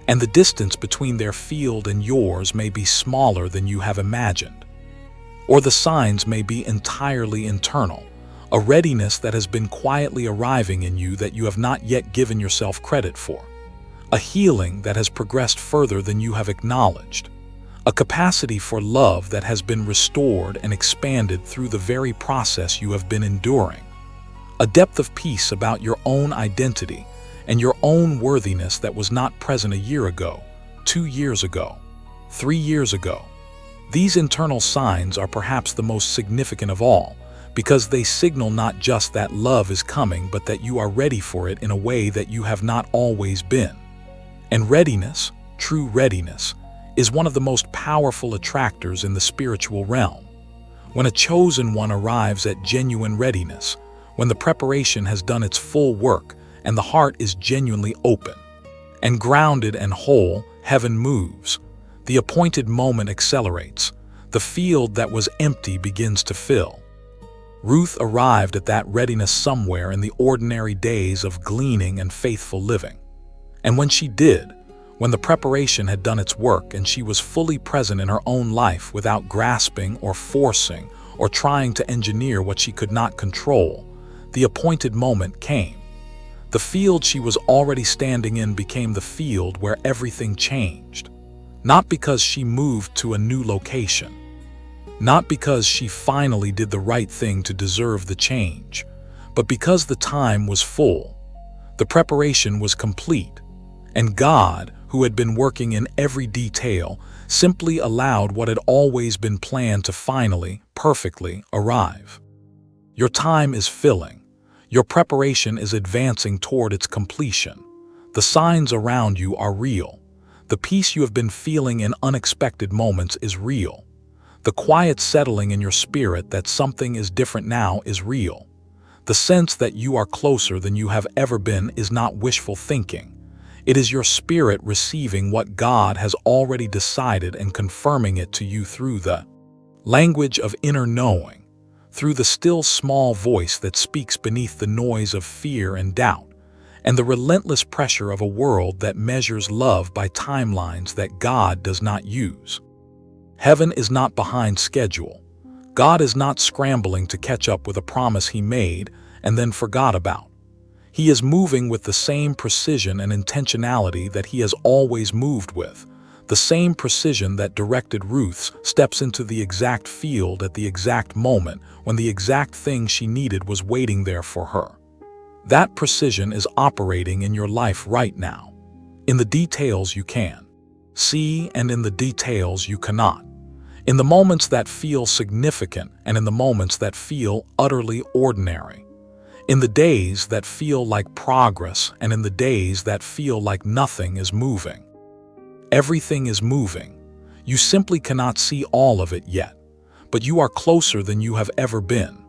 And the distance between their field and yours may be smaller than you have imagined. Or the signs may be entirely internal, a readiness that has been quietly arriving in you that you have not yet given yourself credit for, a healing that has progressed further than you have acknowledged, a capacity for love that has been restored and expanded through the very process you have been enduring, a depth of peace about your own identity and your own worthiness that was not present a year ago, 2 years ago, 3 years ago. These internal signs are perhaps the most significant of all, because they signal not just that love is coming, but that you are ready for it in a way that you have not always been. And readiness, true readiness, is one of the most powerful attractors in the spiritual realm. When a chosen one arrives at genuine readiness, when the preparation has done its full work and the heart is genuinely open and grounded and whole, heaven moves. The appointed moment accelerates. The field that was empty begins to fill. Ruth arrived at that readiness somewhere in the ordinary days of gleaning and faithful living. And when she did, when the preparation had done its work and she was fully present in her own life without grasping or forcing or trying to engineer what she could not control, the appointed moment came. The field she was already standing in became the field where everything changed. Not because she moved to a new location, not because she finally did the right thing to deserve the change, but because the time was full. The preparation was complete, and God, who had been working in every detail, simply allowed what had always been planned to finally, perfectly arrive. Your time is filling. Your preparation is advancing toward its completion. The signs around you are real. The peace you have been feeling in unexpected moments is real. The quiet settling in your spirit that something is different now is real. The sense that you are closer than you have ever been is not wishful thinking. It is your spirit receiving what God has already decided and confirming it to you through the language of inner knowing, through the still small voice that speaks beneath the noise of fear and doubt, and the relentless pressure of a world that measures love by timelines that God does not use. Heaven is not behind schedule. God is not scrambling to catch up with a promise He made and then forgot about. He is moving with the same precision and intentionality that He has always moved with, the same precision that directed Ruth's steps into the exact field at the exact moment when the exact thing she needed was waiting there for her. That precision is operating in your life right now, in the details you can see and in the details you cannot, in the moments that feel significant and in the moments that feel utterly ordinary, in the days that feel like progress and in the days that feel like nothing is moving. Everything is moving. You simply cannot see all of it yet, but you are closer than you have ever been.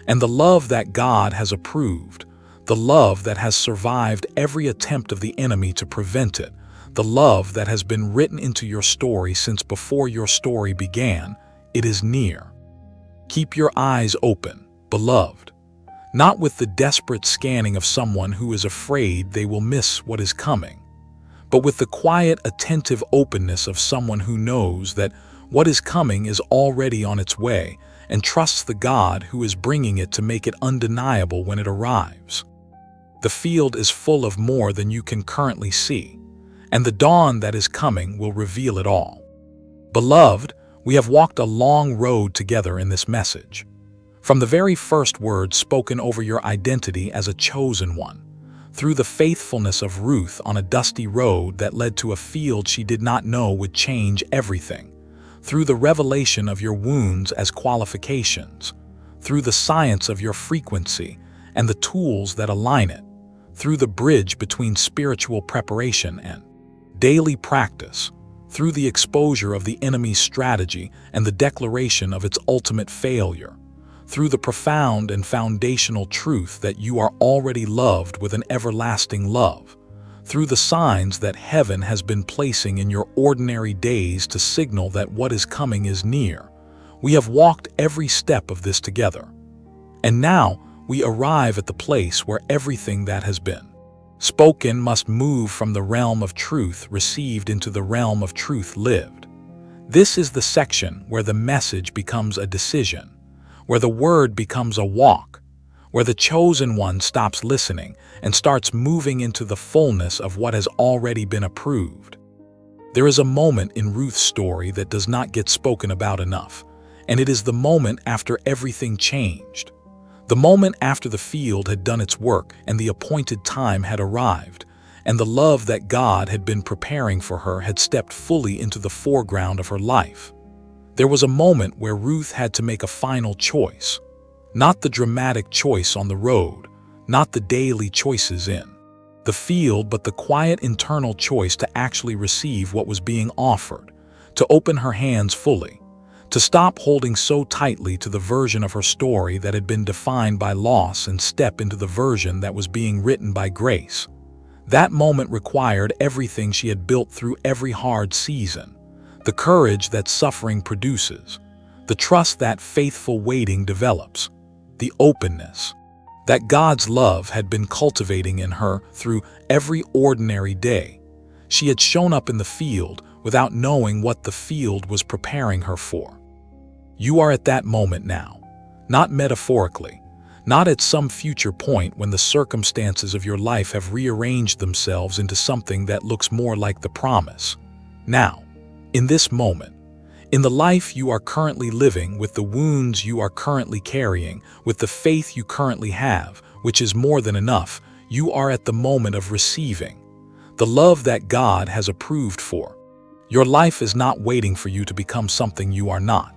And the love that God has approved, the love that has survived every attempt of the enemy to prevent it, the love that has been written into your story since before your story began, it is near. Keep your eyes open, beloved, not with the desperate scanning of someone who is afraid they will miss what is coming, but with the quiet, attentive openness of someone who knows that what is coming is already on its way and trusts the God who is bringing it to make it undeniable when it arrives. The field is full of more than you can currently see, and the dawn that is coming will reveal it all. Beloved, we have walked a long road together in this message. From the very first words spoken over your identity as a chosen one, through the faithfulness of Ruth on a dusty road that led to a field she did not know would change everything, through the revelation of your wounds as qualifications, through the science of your frequency and the tools that align it, through the bridge between spiritual preparation and daily practice, through the exposure of the enemy's strategy and the declaration of its ultimate failure, through the profound and foundational truth that you are already loved with an everlasting love, through the signs that heaven has been placing in your ordinary days to signal that what is coming is near. We have walked every step of this together. And now we arrive at the place where everything that has been spoken must move from the realm of truth received into the realm of truth lived. This is the section where the message becomes a decision, where the word becomes a walk, where the chosen one stops listening and starts moving into the fullness of what has already been approved. There is a moment in Ruth's story that does not get spoken about enough, and it is the moment after everything changed. The moment after the field had done its work and the appointed time had arrived, and the love that God had been preparing for her had stepped fully into the foreground of her life. There was a moment where Ruth had to make a final choice. Not the dramatic choice on the road, not the daily choices in the field, but the quiet internal choice to actually receive what was being offered, to open her hands fully, to stop holding so tightly to the version of her story that had been defined by loss and step into the version that was being written by grace. That moment required everything she had built through every hard season, the courage that suffering produces, the trust that faithful waiting develops, the openness that God's love had been cultivating in her through every ordinary day. She had shown up in the field without knowing what the field was preparing her for. You are at that moment now, not metaphorically, not at some future point when the circumstances of your life have rearranged themselves into something that looks more like the promise. Now, in this moment, in the life you are currently living, with the wounds you are currently carrying, with the faith you currently have, which is more than enough, you are at the moment of receiving the love that God has approved for. Your life is not waiting for you to become something you are not.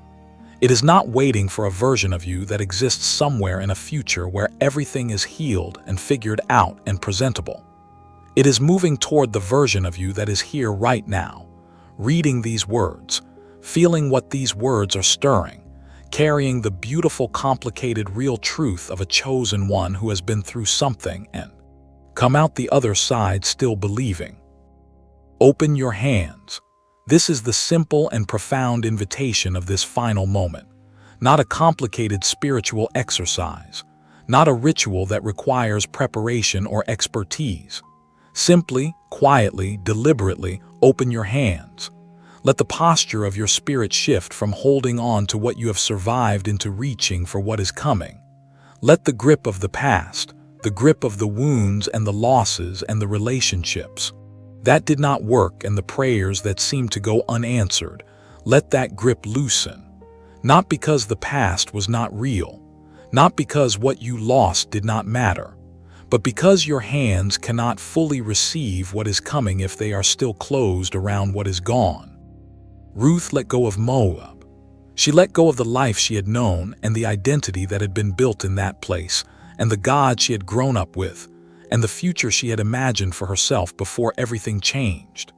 It is not waiting for a version of you that exists somewhere in a future where everything is healed and figured out and presentable. It is moving toward the version of you that is here right now, reading these words, feeling what these words are stirring, carrying the beautiful, complicated, real truth of a chosen one who has been through something and come out the other side still believing. Open your hands. This is the simple and profound invitation of this final moment. Not a complicated spiritual exercise, not a ritual that requires preparation or expertise. Simply, quietly, deliberately open your hands. Let the posture of your spirit shift from holding on to what you have survived into reaching for what is coming. Let the grip of the past, the grip of the wounds and the losses and the relationships that did not work and the prayers that seemed to go unanswered, let that grip loosen. Not because the past was not real, not because what you lost did not matter, but because your hands cannot fully receive what is coming if they are still closed around what is gone. Ruth let go of Moab. She let go of the life she had known and the identity that had been built in that place, and the God she had grown up with, and the future she had imagined for herself before everything changed.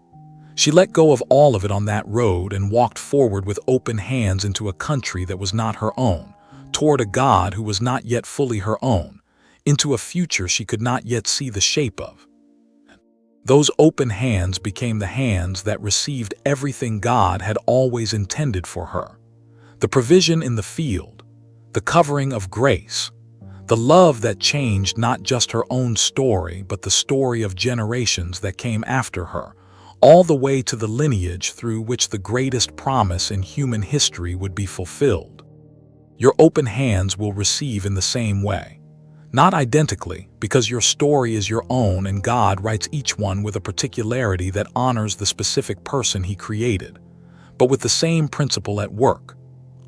She let go of all of it on that road and walked forward with open hands into a country that was not her own, toward a God who was not yet fully her own, into a future she could not yet see the shape of. Those open hands became the hands that received everything God had always intended for her. The provision in the field, the covering of grace, the love that changed not just her own story, but the story of generations that came after her, all the way to the lineage through which the greatest promise in human history would be fulfilled. Your open hands will receive in the same way. Not identically, because your story is your own and God writes each one with a particularity that honors the specific person He created, but with the same principle at work.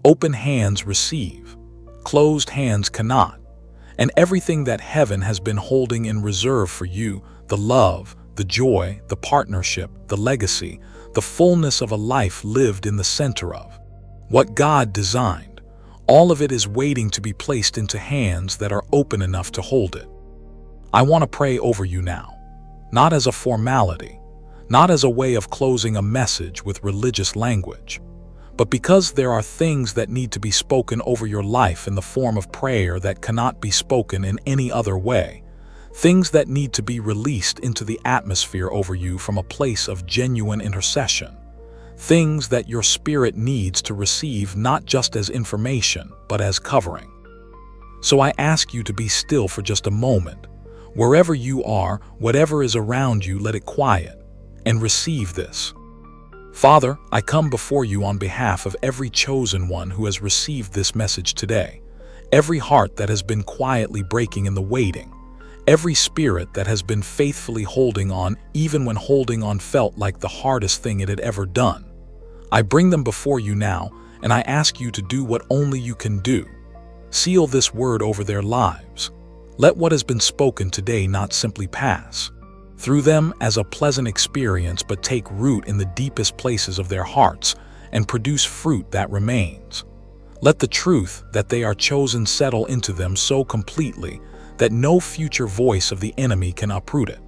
Open hands receive, closed hands cannot. And everything that heaven has been holding in reserve for you, the love, the joy, the partnership, the legacy, the fullness of a life lived in the center of what God designed, all of it is waiting to be placed into hands that are open enough to hold it. I want to pray over you now, not as a formality, not as a way of closing a message with religious language, but because there are things that need to be spoken over your life in the form of prayer that cannot be spoken in any other way, things that need to be released into the atmosphere over you from a place of genuine intercession, things that your spirit needs to receive not just as information, but as covering. So I ask you to be still for just a moment. Wherever you are, whatever is around you, let it quiet and receive this. Father, I come before you on behalf of every chosen one who has received this message today, every heart that has been quietly breaking in the waiting, every spirit that has been faithfully holding on even when holding on felt like the hardest thing it had ever done. I bring them before you now, and I ask you to do what only you can do. Seal this word over their lives. Let what has been spoken today not simply pass through them as a pleasant experience, but take root in the deepest places of their hearts and produce fruit that remains. Let the truth that they are chosen settle into them so completely that no future voice of the enemy can uproot it.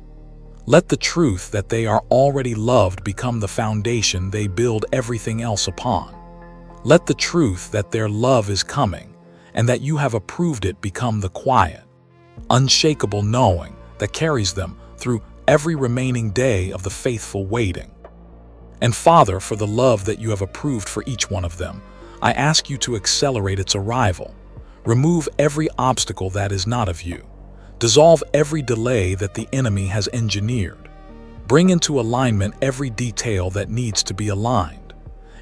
Let the truth that they are already loved become the foundation they build everything else upon. Let the truth that their love is coming and that you have approved it become the quiet, unshakable knowing that carries them through every remaining day of the faithful waiting. And Father, for the love that you have approved for each one of them, I ask you to accelerate its arrival. Remove every obstacle that is not of you. Dissolve every delay that the enemy has engineered. Bring into alignment every detail that needs to be aligned.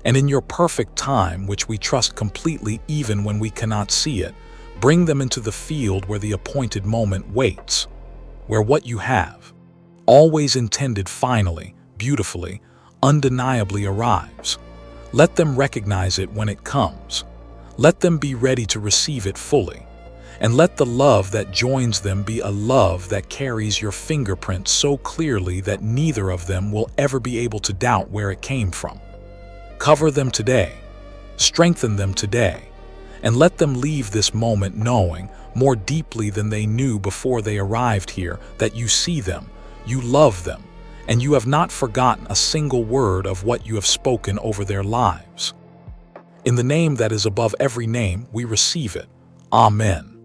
And in your perfect time, which we trust completely even when we cannot see it, bring them into the field where the appointed moment waits, where what you have always intended finally, beautifully, undeniably arrives. Let them recognize it when it comes. Let them be ready to receive it fully. And let the love that joins them be a love that carries your fingerprint so clearly that neither of them will ever be able to doubt where it came from. Cover them today. Strengthen them today. And let them leave this moment knowing, more deeply than they knew before they arrived here, that you see them, you love them, and you have not forgotten a single word of what you have spoken over their lives. In the name that is above every name, we receive it. Amen.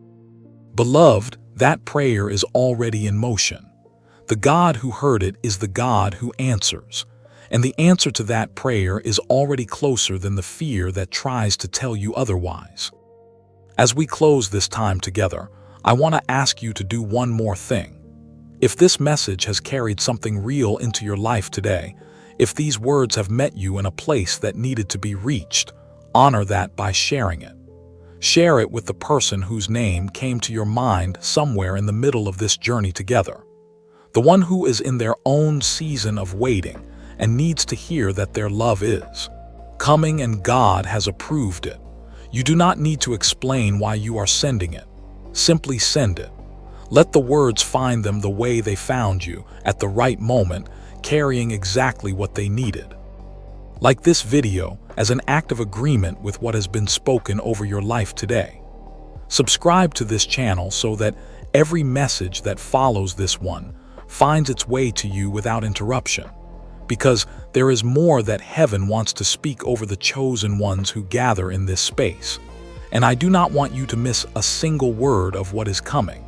Beloved, that prayer is already in motion. The God who heard it is the God who answers. And the answer to that prayer is already closer than the fear that tries to tell you otherwise. As we close this time together, I want to ask you to do one more thing. If this message has carried something real into your life today, if these words have met you in a place that needed to be reached, honor that by sharing it. Share it with the person whose name came to your mind somewhere in the middle of this journey together. The one who is in their own season of waiting and needs to hear that their love is coming and God has approved it. You do not need to explain why you are sending it. Simply send it. Let the words find them the way they found you, at the right moment, carrying exactly what they needed. Like this video, as an act of agreement with what has been spoken over your life today. Subscribe to this channel so that every message that follows this one finds its way to you without interruption, because there is more that heaven wants to speak over the chosen ones who gather in this space, and I do not want you to miss a single word of what is coming.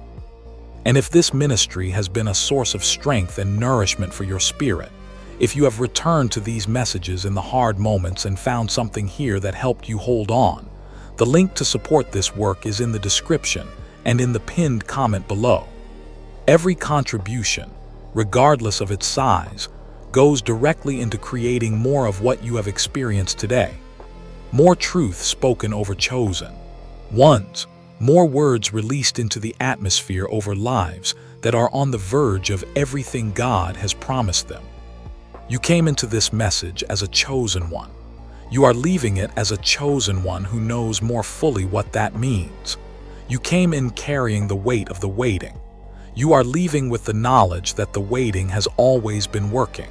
And if this ministry has been a source of strength and nourishment for your spirit, if you have returned to these messages in the hard moments and found something here that helped you hold on, the link to support this work is in the description and in the pinned comment below. Every contribution, regardless of its size, goes directly into creating more of what you have experienced today. More truth spoken over chosen ones, more words released into the atmosphere over lives that are on the verge of everything God has promised them. You came into this message as a chosen one. You are leaving it as a chosen one who knows more fully what that means. You came in carrying the weight of the waiting. You are leaving with the knowledge that the waiting has always been working.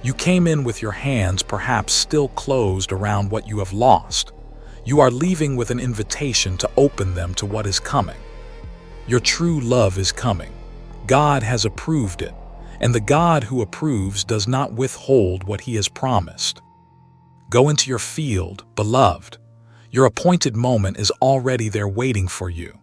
You came in with your hands perhaps still closed around what you have lost. You are leaving with an invitation to open them to what is coming. Your true love is coming. God has approved it, and the God who approves does not withhold what he has promised. Go into your field, beloved. Your appointed moment is already there waiting for you.